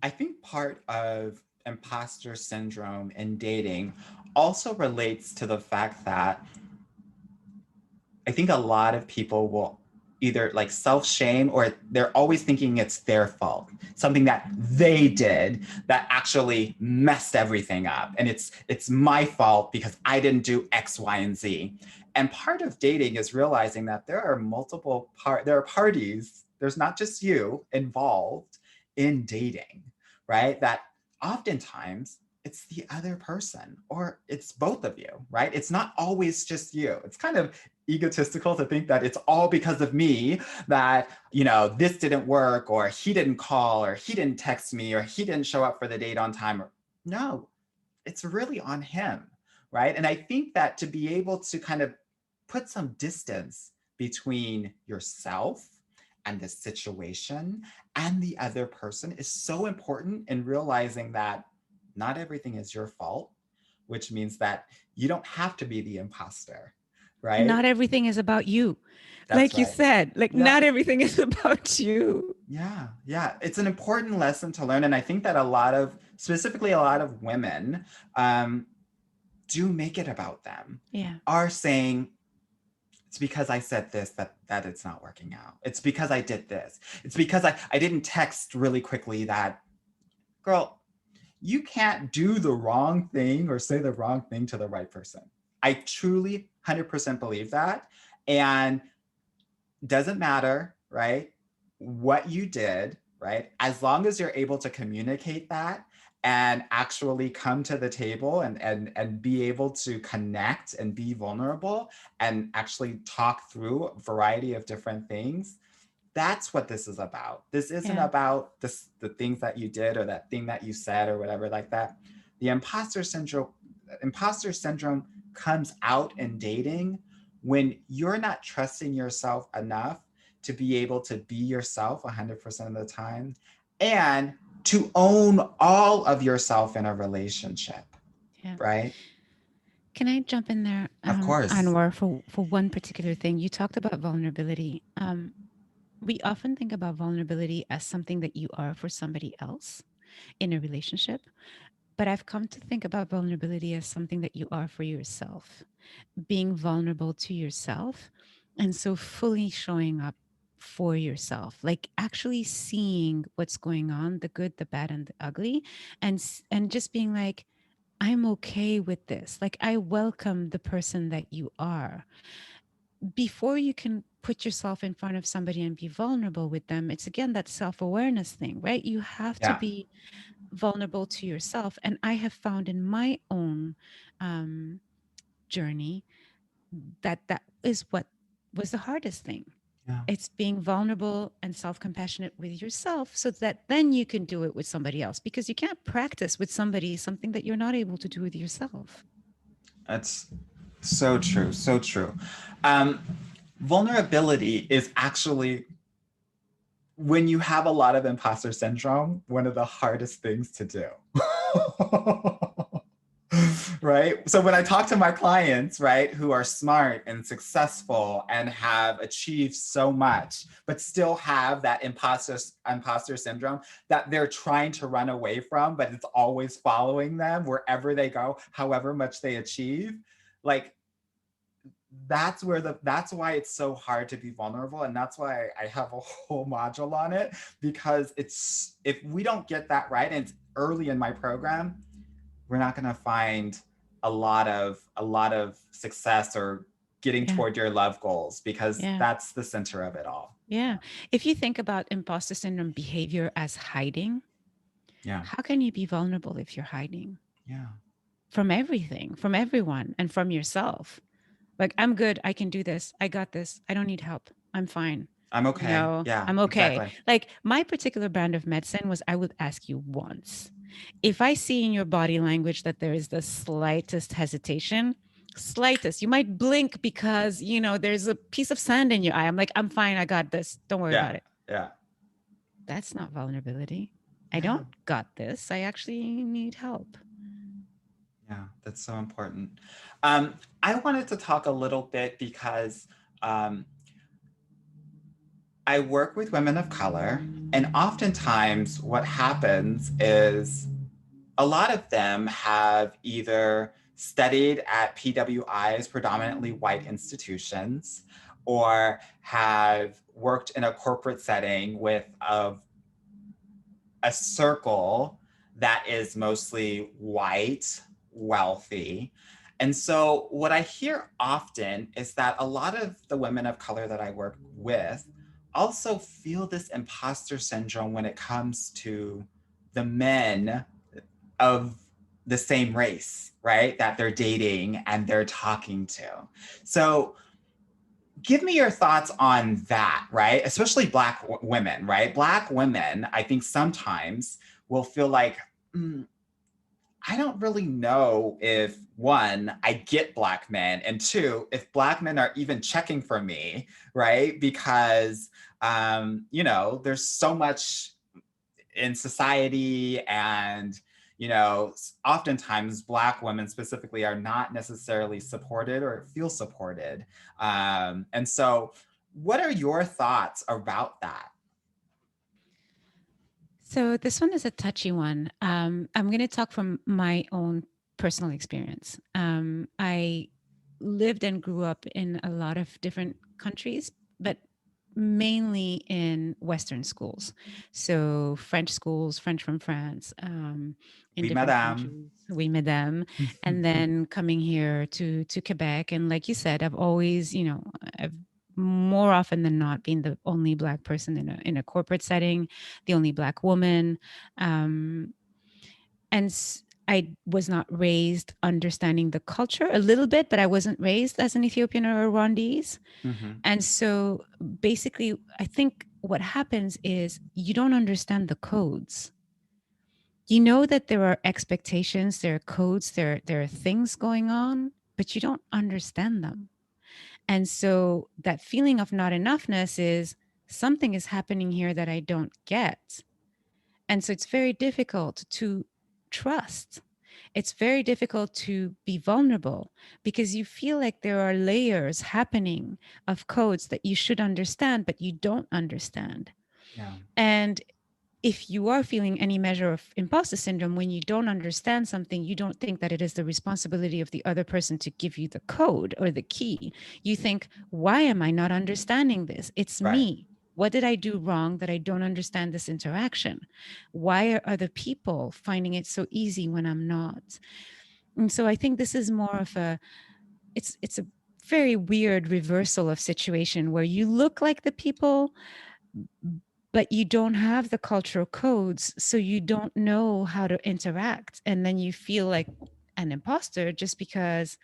[SPEAKER 1] I think part of imposter syndrome in dating also relates to the fact that I think a lot of people will either like self shame or they're always thinking it's their fault, something that they did that actually messed everything up. And it's my fault because I didn't do X, Y, and Z. And part of dating is realizing that there are there are parties, there's not just you involved in dating, right? That oftentimes it's the other person or it's both of you, right? It's not always just you. It's kind of egotistical to think that it's all because of me that, this didn't work or he didn't call or he didn't text me or he didn't show up for the date on time. No, it's really on him, right? And I think that to be able to kind of put some distance between yourself and the situation and the other person is so important in realizing that not everything is your fault, which means that you don't have to be the imposter, right?
[SPEAKER 2] Not everything is about you.
[SPEAKER 1] That's
[SPEAKER 2] Like you
[SPEAKER 1] right.
[SPEAKER 2] said, like
[SPEAKER 1] Yeah.
[SPEAKER 2] not everything is about you.
[SPEAKER 1] Yeah, yeah. It's an important lesson to learn. And I think that a lot of, specifically a lot of women, um, do make it about them,
[SPEAKER 2] Yeah.
[SPEAKER 1] are saying, it's because I said this that it's not working out. It's because I did this. It's because I didn't text really quickly that, girl, you can't do the wrong thing or say the wrong thing to the right person. I truly 100% believe that. And doesn't matter, right? What you did, right? As long as you're able to communicate that and actually come to the table and be able to connect and be vulnerable and actually talk through a variety of different things, that's what this is about. This isn't
[SPEAKER 2] Yeah.
[SPEAKER 1] about the things that you did or that thing that you said or whatever like that. The imposter syndrome comes out in dating when you're not trusting yourself enough to be able to be yourself 100% of the time and to own all of yourself in a relationship,
[SPEAKER 2] Yeah.
[SPEAKER 1] right?
[SPEAKER 2] Can I jump in there,
[SPEAKER 1] Of course.
[SPEAKER 2] Anwar, for one particular thing? You talked about vulnerability. We often think about vulnerability as something that you are for somebody else in a relationship. But I've come to think about vulnerability as something that you are for yourself, being vulnerable to yourself. And so fully showing up for yourself, like actually seeing what's going on, the good, the bad, and the ugly, and just being like, I'm okay with this. Like, I welcome the person that you are. Before you can put yourself in front of somebody and be vulnerable with them, it's again that self awareness thing, right? You have to
[SPEAKER 1] Yeah.
[SPEAKER 2] be vulnerable to yourself. And I have found in my own um, journey that that is what was the hardest thing.
[SPEAKER 1] Yeah.
[SPEAKER 2] It's being vulnerable and self compassionate with yourself so that then you can do it with somebody else, because you can't practice with somebody something that you're not able to do with yourself.
[SPEAKER 1] That's so true. So true. Um, Vulnerability is actually, when you have a lot of imposter syndrome, one of the hardest things to do. Right? So when I talk to my clients, right, who are smart and successful and have achieved so much, but still have that imposter syndrome that they're trying to run away from, but it's always following them wherever they go, however much they achieve, like that's why it's so hard to be vulnerable, and that's why I have a whole module on it, because it's, if we don't get that right, and it's early in my program, we're not going to find a lot of success or getting
[SPEAKER 2] Yeah.
[SPEAKER 1] toward your love goals, because
[SPEAKER 2] Yeah.
[SPEAKER 1] that's the center of it all.
[SPEAKER 2] Yeah. If you think about imposter syndrome behavior as hiding,
[SPEAKER 1] Yeah.
[SPEAKER 2] how can you be vulnerable if you're hiding
[SPEAKER 1] Yeah.
[SPEAKER 2] from everything, from everyone, and from yourself? Like, I'm good. I can do this. I got this. I don't need help. I'm fine.
[SPEAKER 1] I'm okay. Yeah,
[SPEAKER 2] I'm okay.
[SPEAKER 1] exactly.
[SPEAKER 2] Like, my particular brand of medicine was, I would ask you once. If I see in your body language that there is the slightest hesitation, slightest, you might blink because, there's a piece of sand in your eye. I'm like, I'm fine. I got this. Don't worry
[SPEAKER 1] Yeah.
[SPEAKER 2] about it.
[SPEAKER 1] Yeah.
[SPEAKER 2] That's not vulnerability. I
[SPEAKER 1] Yeah.
[SPEAKER 2] don't got this. I actually need help.
[SPEAKER 1] Yeah, that's so important. I wanted to talk a little bit because um, I work with women of color, and oftentimes what happens is a lot of them have either studied at PWIs, predominantly white institutions, or have worked in a corporate setting with a circle that is mostly white, wealthy. And so, what I hear often is that a lot of the women of color that I work with also feel this imposter syndrome when it comes to the men of the same race, right? That they're dating and they're talking to. So, give me your thoughts on that, right? Especially Black women, right? Black women, I think sometimes will feel like, I don't really know if, one, I get Black men, and two, if Black men are even checking for me, right? Because, there's so much in society and oftentimes Black women specifically are not necessarily supported or feel supported. And so, what are your thoughts about that?
[SPEAKER 2] So this one is a touchy one. I'm going to talk from my own personal experience. I lived and grew up in a lot of different countries, but mainly in Western schools. So French schools, French from France, in
[SPEAKER 1] Oui,
[SPEAKER 2] different
[SPEAKER 1] madame.
[SPEAKER 2] countries. Oui, madame. And then coming here to Quebec, and like you said, I've always, I've more often than not been the only Black person in a corporate setting, the only Black woman, um, I was not raised understanding the culture a little bit, but I wasn't raised as an Ethiopian or a Rwandese.
[SPEAKER 1] Mm-hmm.
[SPEAKER 2] And so basically, I think what happens is you don't understand the codes. You know that there are expectations, there are codes, there are things going on, but you don't understand them. And so that feeling of not enoughness is something is happening here that I don't get. And so it's very difficult to trust. It's very difficult to be vulnerable because you feel like there are layers happening of codes that you should understand, but you don't understand.
[SPEAKER 1] Yeah.
[SPEAKER 2] And if you are feeling any measure of imposter syndrome, when you don't understand something, you don't think that it is the responsibility of the other person to give you the code or the key. You think, why am I not understanding this? It's
[SPEAKER 1] Right.
[SPEAKER 2] me. What did I do wrong that I don't understand this interaction? Why are other people finding it so easy when I'm not? And so I think this is more of it's a very weird reversal of situation where you look like the people, but you don't have the cultural codes, so you don't know how to interact, and then you feel like an imposter just because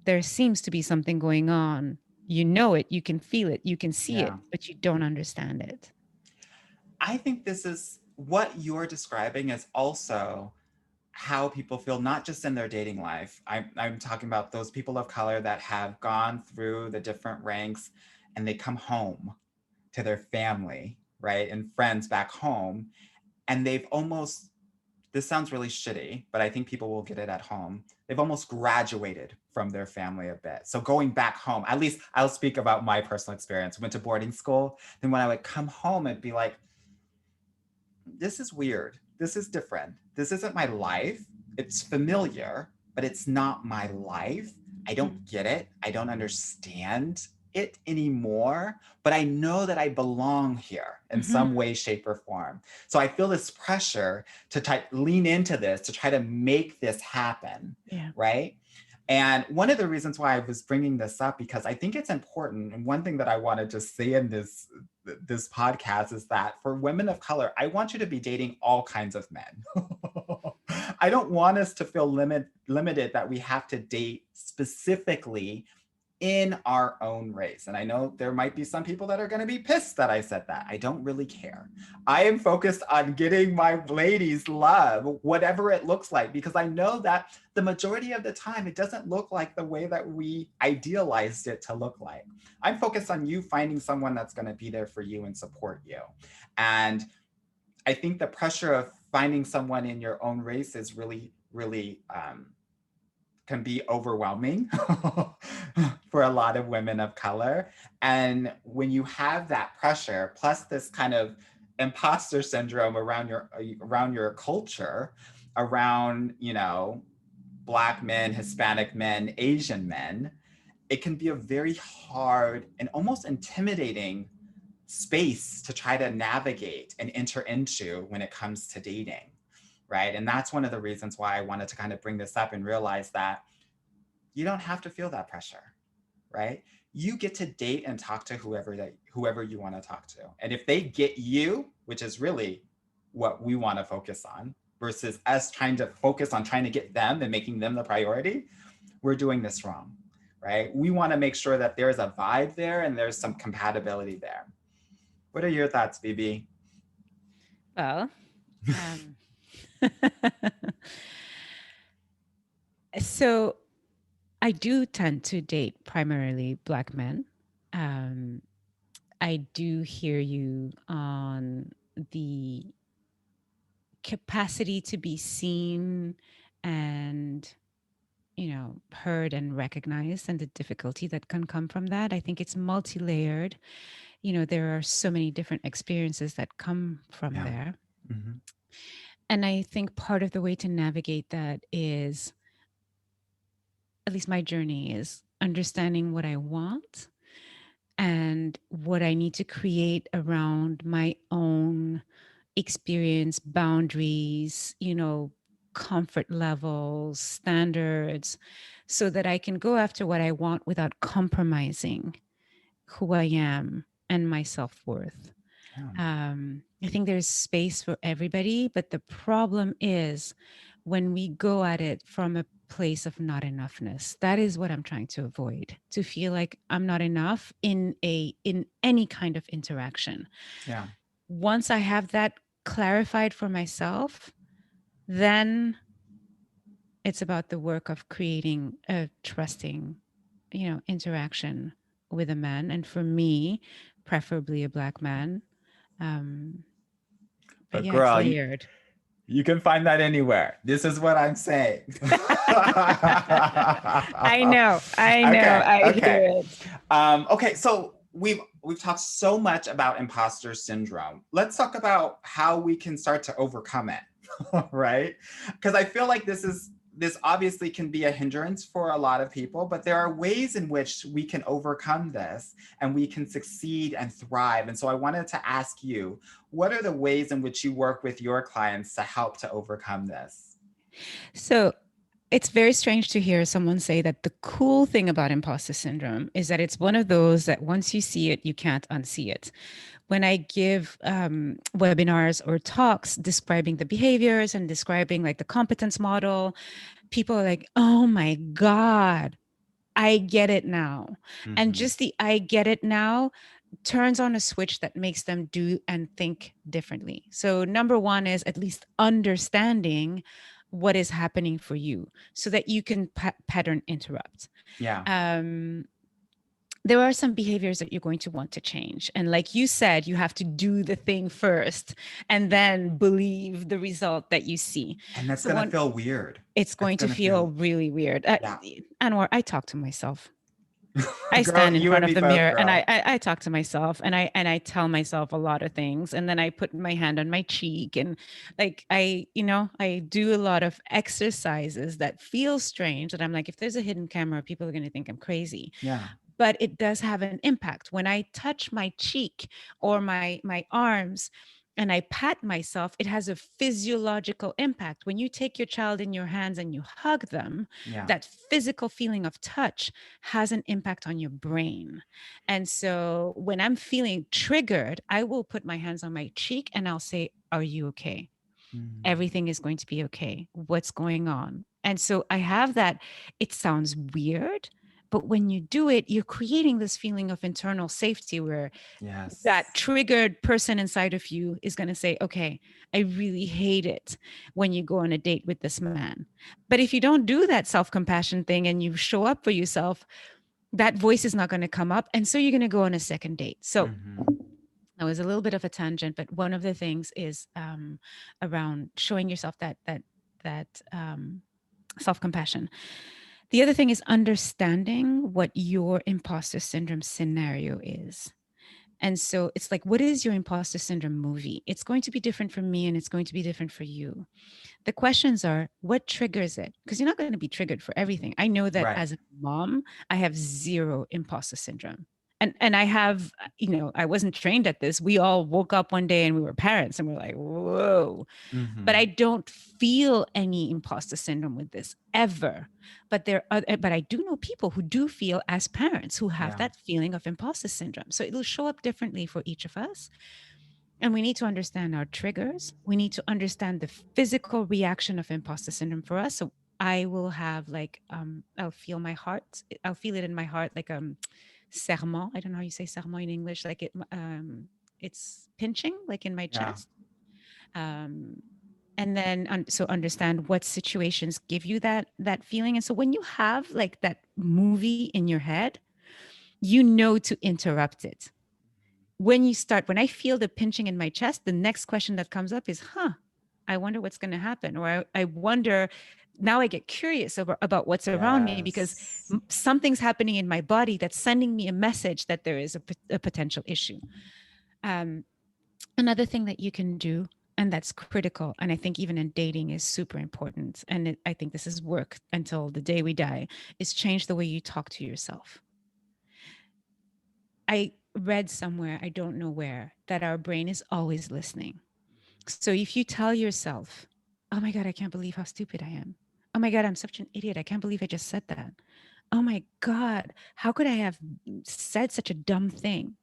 [SPEAKER 2] there seems to be something going on. You know it, you can feel it, you can see
[SPEAKER 1] Yeah.
[SPEAKER 2] it, but you don't understand it.
[SPEAKER 1] I think this is what you're describing is also how people feel, not just in their dating life. I'm talking about those people of color that have gone through the different ranks and they come home to their family, right? And friends back home. And they've almost, this sounds really shitty, but I think people will get it at home. They've almost graduated from their family a bit. So going back home, at least I'll speak about my personal experience. Went to boarding school. Then when I would come home, it'd be like, this is weird. This is different. This isn't my life. It's familiar, but it's not my life. I don't get it. I don't understand it anymore, but I know that I belong here in
[SPEAKER 2] Mm-hmm.
[SPEAKER 1] some way, shape, or form. So I feel this pressure to lean into this, to try to make this happen,
[SPEAKER 2] Yeah.
[SPEAKER 1] right? And one of the reasons why I was bringing this up, because I think it's important, and one thing that I want to just say in this podcast is that for women of color, I want you to be dating all kinds of men. I don't want us to feel limited that we have to date specifically in our own race. And I know there might be some people that are going to be pissed that I said that. I don't really care. I am focused on getting my ladies love, whatever it looks like, because I know that the majority of the time it doesn't look like the way that we idealized it to look like. I'm focused on you finding someone that's going to be there for you and support you. And I think the pressure of finding someone in your own race is really, really can be overwhelming for a lot of women of color. And when you have that pressure, plus this kind of imposter syndrome around your culture, around, Black men, Hispanic men, Asian men, it can be a very hard and almost intimidating space to try to navigate and enter into when it comes to dating, right? And that's one of the reasons why I wanted to kind of bring this up and realize that you don't have to feel that pressure, right? You get to date and talk to whoever you want to talk to. And if they get you, which is really what we want to focus on versus us trying to focus on trying to get them and making them the priority, we're doing this wrong, right? We want to make sure that there's a vibe there and there's some compatibility there. What are your thoughts, Bibi?
[SPEAKER 2] Well, um, so I do tend to date primarily Black men. Um, I do hear you on the capacity to be seen and, heard and recognized, and the difficulty that can come from that. I think it's multi-layered. There are so many different experiences that come from
[SPEAKER 1] Yeah.
[SPEAKER 2] there.
[SPEAKER 1] Hmm.
[SPEAKER 2] And I think part of the way to navigate that is, at least my journey is understanding what I want and what I need to create around my own experience, boundaries, comfort levels, standards, so that I can go after what I want without compromising who I am and my self worth.
[SPEAKER 1] Yeah.
[SPEAKER 2] I think there's space for everybody, but the problem is when we go at it from a place of not enoughness. That is what I'm trying to avoid. To feel like I'm not enough in any kind of interaction.
[SPEAKER 1] Yeah.
[SPEAKER 2] Once I have that clarified for myself, then it's about the work of creating a trusting, interaction with a man, and for me, preferably a Black man. Um, but
[SPEAKER 1] But
[SPEAKER 2] yeah, it's
[SPEAKER 1] girl,
[SPEAKER 2] layered.
[SPEAKER 1] you can find that anywhere. This is what I'm saying.
[SPEAKER 2] I know,
[SPEAKER 1] Okay,
[SPEAKER 2] I hear
[SPEAKER 1] okay.
[SPEAKER 2] it.
[SPEAKER 1] Okay, so we've talked so much about imposter syndrome. Let's talk about how we can start to overcome it, right? Because I feel like this obviously can be a hindrance for a lot of people, but there are ways in which we can overcome this and we can succeed and thrive. And so I wanted to ask you, what are the ways in which you work with your clients to help to overcome this?
[SPEAKER 2] So it's very strange to hear someone say that the cool thing about imposter syndrome is that it's one of those that once you see it, you can't unsee it. When I give webinars or talks describing the behaviors and describing like the competence model, people are like, oh my God, I get it now. And
[SPEAKER 1] Mm-hmm.
[SPEAKER 2] just the I get it now turns on a switch that makes them do and think differently. So, number one is at least understanding what is happening for you so that you can pattern interrupt.
[SPEAKER 1] Yeah.
[SPEAKER 2] Um, there are some behaviors that you're going to want to change. And like you said, you have to do the thing first and then believe the result that you see.
[SPEAKER 1] And that's
[SPEAKER 2] So,
[SPEAKER 1] going to
[SPEAKER 2] one,
[SPEAKER 1] feel weird.
[SPEAKER 2] it's
[SPEAKER 1] That's
[SPEAKER 2] going to
[SPEAKER 1] going to
[SPEAKER 2] feel
[SPEAKER 1] feel,
[SPEAKER 2] really weird.
[SPEAKER 1] yeah.
[SPEAKER 2] Anwar, I talk to myself. I
[SPEAKER 1] Girl,
[SPEAKER 2] stand in
[SPEAKER 1] you
[SPEAKER 2] front
[SPEAKER 1] and
[SPEAKER 2] of
[SPEAKER 1] me
[SPEAKER 2] the
[SPEAKER 1] both,
[SPEAKER 2] mirror and
[SPEAKER 1] girl.
[SPEAKER 2] I talk to myself and I tell myself a lot of things, and then I put my hand on my cheek and like I do a lot of exercises that feel strange, that I'm like, if there's a hidden camera, people are going to think I'm crazy.
[SPEAKER 1] Yeah.
[SPEAKER 2] But it does have an impact when I touch my cheek or my arms and I pat myself. It has a physiological impact. When you take your child in your hands and you hug them,
[SPEAKER 1] Yeah.
[SPEAKER 2] that physical feeling of touch has an impact on your brain. And so when I'm feeling triggered, I will put my hands on my cheek and I'll say, are you okay?
[SPEAKER 1] Mm.
[SPEAKER 2] Everything is going to be okay. What's going on? And so I have that. It sounds weird, but when you do it, you're creating this feeling of internal safety where that
[SPEAKER 1] Yes.
[SPEAKER 2] triggered person inside of you is going to say, okay, I really hate it when you go on a date with this man. But if you don't do that self compassion thing and you show up for yourself, that voice is not going to come up. And so you're going to go on a second date. So
[SPEAKER 1] Mm-hmm.
[SPEAKER 2] that was a little bit of a tangent, but one of the things is around showing yourself that self compassion. The other thing is understanding what your imposter syndrome scenario is. And so it's like, what is your imposter syndrome movie? It's going to be different for me and it's going to be different for you. The questions are, what triggers it? Because you're not going to be triggered for everything. I know that
[SPEAKER 1] Right.
[SPEAKER 2] as a mom, I have zero imposter syndrome. And I have, I wasn't trained at this. We all woke up one day and we were parents and we're like, whoa. But
[SPEAKER 1] Mm-hmm.
[SPEAKER 2] I don't feel any imposter syndrome with this ever. But I do know people who do feel as parents who have
[SPEAKER 1] Yeah.
[SPEAKER 2] that feeling of imposter syndrome. So it'll show up differently for each of us. And we need to understand our triggers. We need to understand the physical reaction of imposter syndrome for us. So I will have like I'll feel my heart. I'll feel it in my heart like serment. I don't know how you say serment in English. Like it's pinching like in my
[SPEAKER 1] Yeah.
[SPEAKER 2] chest. Um and then so understand what situations give you that feeling. And so when you have like that movie in your head, you know to interrupt it. When I feel the pinching in my chest, the next question that comes up is, huh, I wonder what's going to happen. Or I wonder, now I get curious about what's around me because
[SPEAKER 1] Yes.
[SPEAKER 2] something's happening in my body that's sending me a message that there is a potential issue. Um, Another thing that you can do, and that's critical, and I think even in dating is super important, and I think this is work until the day we die, is change the way you talk to yourself. I read somewhere, I don't know where, that our brain is always listening. So if you tell yourself, oh my God, I can't believe how stupid I am. Oh my God, I'm such an idiot. I can't believe I just said that. Oh my God, how could I have said such a dumb thing?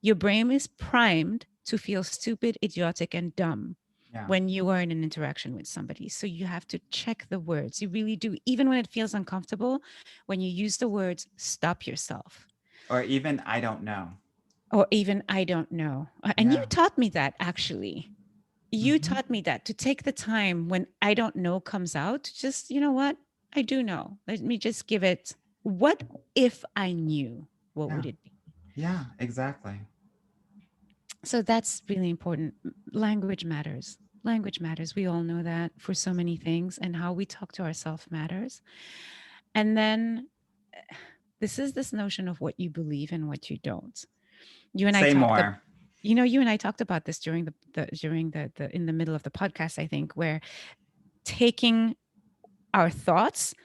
[SPEAKER 2] Your brain is primed to feel stupid, idiotic, and dumb
[SPEAKER 1] Yeah.
[SPEAKER 2] when you are in an interaction with somebody. So you have to check the words. You really do. Even when it feels uncomfortable, when you use the words, stop yourself.
[SPEAKER 1] Or even I don't know.
[SPEAKER 2] Or even I don't know. And you
[SPEAKER 1] Yeah.
[SPEAKER 2] taught me that actually. You
[SPEAKER 1] Mm-hmm.
[SPEAKER 2] taught me that to take the time when I don't know comes out, to just, you know what? I do know. Let me just give it. What if I knew? What
[SPEAKER 1] Yeah.
[SPEAKER 2] would it be?
[SPEAKER 1] Yeah, exactly.
[SPEAKER 2] So that's really important. Language matters. Language matters. We all know that for so many things, and how we talk to ourselves matters. And then this is this notion of what you believe and what you don't. You and I
[SPEAKER 1] Say
[SPEAKER 2] talked
[SPEAKER 1] more.
[SPEAKER 2] you and I talked about this during the in the middle of the podcast, I think, where taking our thoughts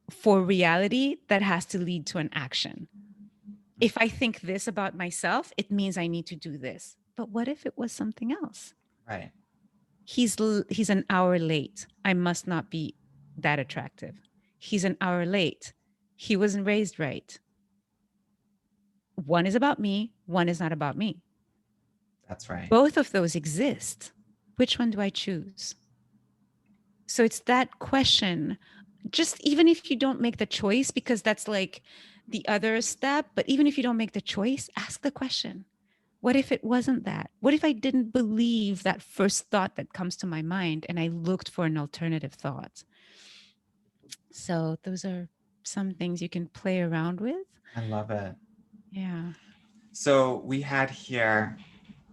[SPEAKER 2] for reality that has to lead to an action. If I think this about myself, it means I need to do this. But what if it was something else?
[SPEAKER 1] Right.
[SPEAKER 2] He's an hour late. I must not be that attractive. He's an hour late. He wasn't raised right. One is about me, one is not about me.
[SPEAKER 1] That's right.
[SPEAKER 2] Both of those exist. Which one do I choose? So it's that question. Just even if you don't make the choice, because that's like the other step, but even if you don't make the choice, ask the question. What if it wasn't that? What if I didn't believe that first thought that comes to my mind and I looked for an alternative thought? So those are some things you can play around with.
[SPEAKER 1] I love it.
[SPEAKER 2] Yeah.
[SPEAKER 1] So we had here,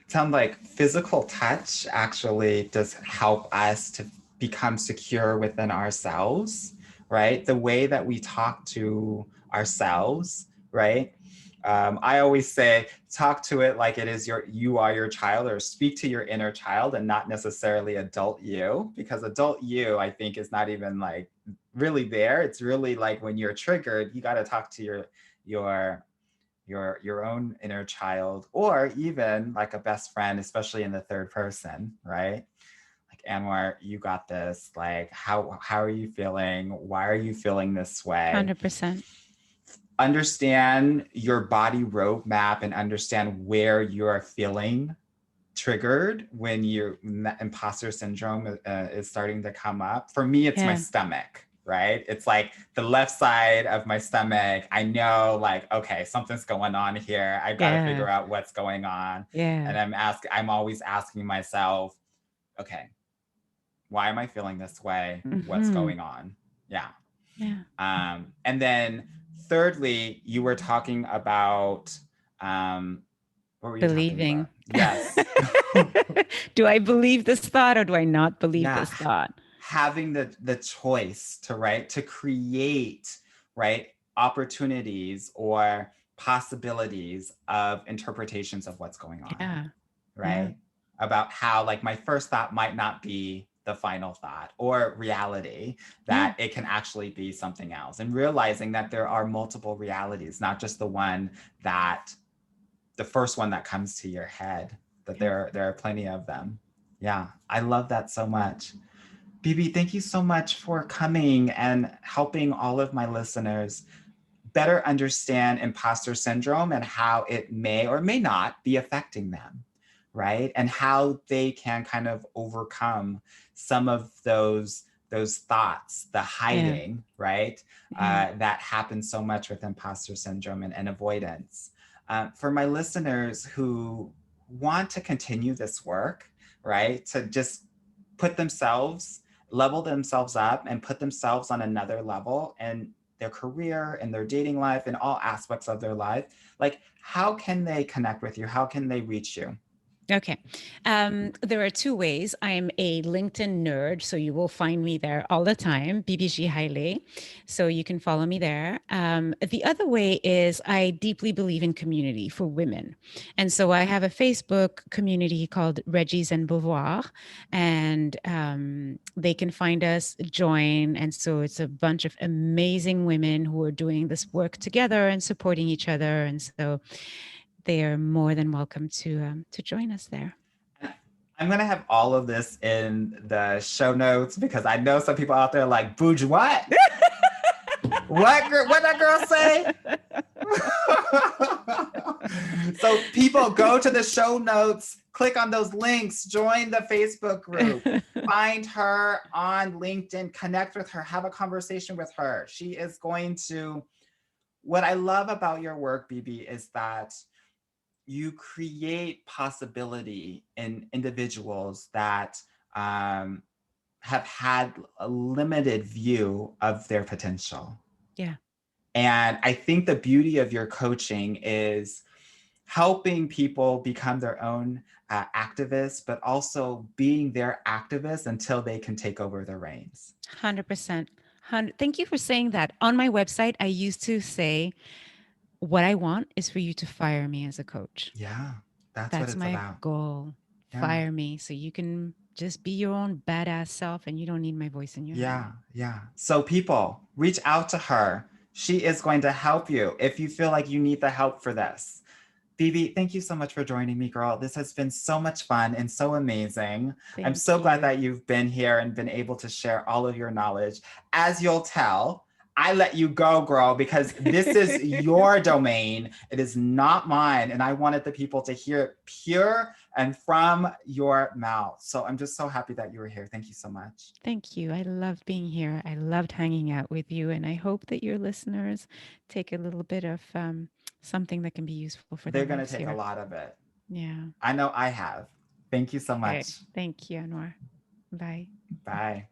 [SPEAKER 1] it sounds like physical touch actually does help us to become secure within ourselves, right? The way that we talk to ourselves, right? I always say, talk to it like it is you are your child, or speak to your inner child and not necessarily adult you, because adult you, I think, is not even like really there. It's really like when you're triggered, you got to talk to your your own inner child, or even like a best friend, especially in the third person, right? Like, Anwar, you got this. Like, how are you feeling? Why are you feeling this way?
[SPEAKER 2] 100%.
[SPEAKER 1] Understand your body roadmap and understand where you are feeling triggered when imposter syndrome is starting to come up. For me, it's my
[SPEAKER 2] Yeah.
[SPEAKER 1] stomach, right? It's like the left side of my stomach. I know, like, okay, something's going on here. I've got to
[SPEAKER 2] Yeah.
[SPEAKER 1] figure out what's going on.
[SPEAKER 2] Yeah.
[SPEAKER 1] And I'm always asking myself, okay, why am I feeling this way? What's
[SPEAKER 2] Mm-hmm.
[SPEAKER 1] going on? Yeah.
[SPEAKER 2] Yeah.
[SPEAKER 1] And then thirdly, you were talking about, what were you talking
[SPEAKER 2] Believing.
[SPEAKER 1] about? Yes.
[SPEAKER 2] Do I believe this thought or do I not believe
[SPEAKER 1] Yeah,
[SPEAKER 2] this thought?
[SPEAKER 1] having the choice to, right, to create, right, opportunities or possibilities of interpretations of what's going on,
[SPEAKER 2] Yeah. Yeah.
[SPEAKER 1] right? About how, like, my first thought might not be the final thought or reality,
[SPEAKER 2] Yeah.
[SPEAKER 1] that it can actually be something else, and realizing that there are multiple realities, not just the first one that comes to your head, that
[SPEAKER 2] Yeah.
[SPEAKER 1] there are plenty of them. Yeah, I love that so much. Bibi, thank you so much for coming and helping all of my listeners better understand imposter syndrome and how it may or may not be affecting them, right? And how they can kind of overcome some of those thoughts, the
[SPEAKER 2] Yeah.
[SPEAKER 1] hiding, right?
[SPEAKER 2] Yeah.
[SPEAKER 1] That happens so much with imposter syndrome and avoidance. For my listeners who want to continue this work, right? To just put themselves, level themselves up and put themselves on another level and their career and their dating life and all aspects of their life, like, how can they connect with you? How can they reach you?
[SPEAKER 2] Okay. There are two ways. I'm a LinkedIn nerd, so you will find me there all the time, BBG Haile. So you can follow me there. The other way is I deeply believe in community for women. And so I have a Facebook community called Reggie's and Beauvoir, and they can find us, join. And so it's a bunch of amazing women who are doing this work together and supporting each other. And so they are more than welcome to join us there.
[SPEAKER 1] I'm gonna have all of this in the show notes because I know some people out there like, Booge, what? What that girl say? So people go to the show notes, click on those links, join the Facebook group, find her on LinkedIn, connect with her, have a conversation with her. She is going to, what I love about your work, Bibi, is that you create possibility in individuals that have had a limited view of their potential.
[SPEAKER 2] Yeah.
[SPEAKER 1] And I think the beauty of your coaching is helping people become their own activists, but also being their activists until they can take over the reins.
[SPEAKER 2] 100%. Thank you for saying that. On my website, I used to say, what I want is for you to fire me as a coach.
[SPEAKER 1] Yeah, that's what
[SPEAKER 2] That's
[SPEAKER 1] it's
[SPEAKER 2] my
[SPEAKER 1] about.
[SPEAKER 2] goal.
[SPEAKER 1] Yeah.
[SPEAKER 2] Fire me so you can just be your own badass self and you don't need my voice in your head.
[SPEAKER 1] Yeah, yeah. So people, reach out to her. She is going to help you if you feel like you need the help for this. Bibi, thank you so much for joining me, girl. This has been so much fun and so amazing. I'm
[SPEAKER 2] Thank
[SPEAKER 1] so glad
[SPEAKER 2] you.
[SPEAKER 1] that you've been here and been able to share all of your knowledge. As you'll tell, I let you go, girl, because this is your domain. It is not mine. And I wanted the people to hear it pure and from your mouth. So I'm just so happy that you were here. Thank you so much.
[SPEAKER 2] Thank you. I loved being here. I loved hanging out with you. And I hope that your listeners take a little bit of something that can be useful for their
[SPEAKER 1] They're going to
[SPEAKER 2] lives
[SPEAKER 1] take a
[SPEAKER 2] here.
[SPEAKER 1] lot of it.
[SPEAKER 2] Yeah.
[SPEAKER 1] I know I have. Thank you so
[SPEAKER 2] Okay.
[SPEAKER 1] much.
[SPEAKER 2] Thank you, Anwar. Bye.
[SPEAKER 1] Bye.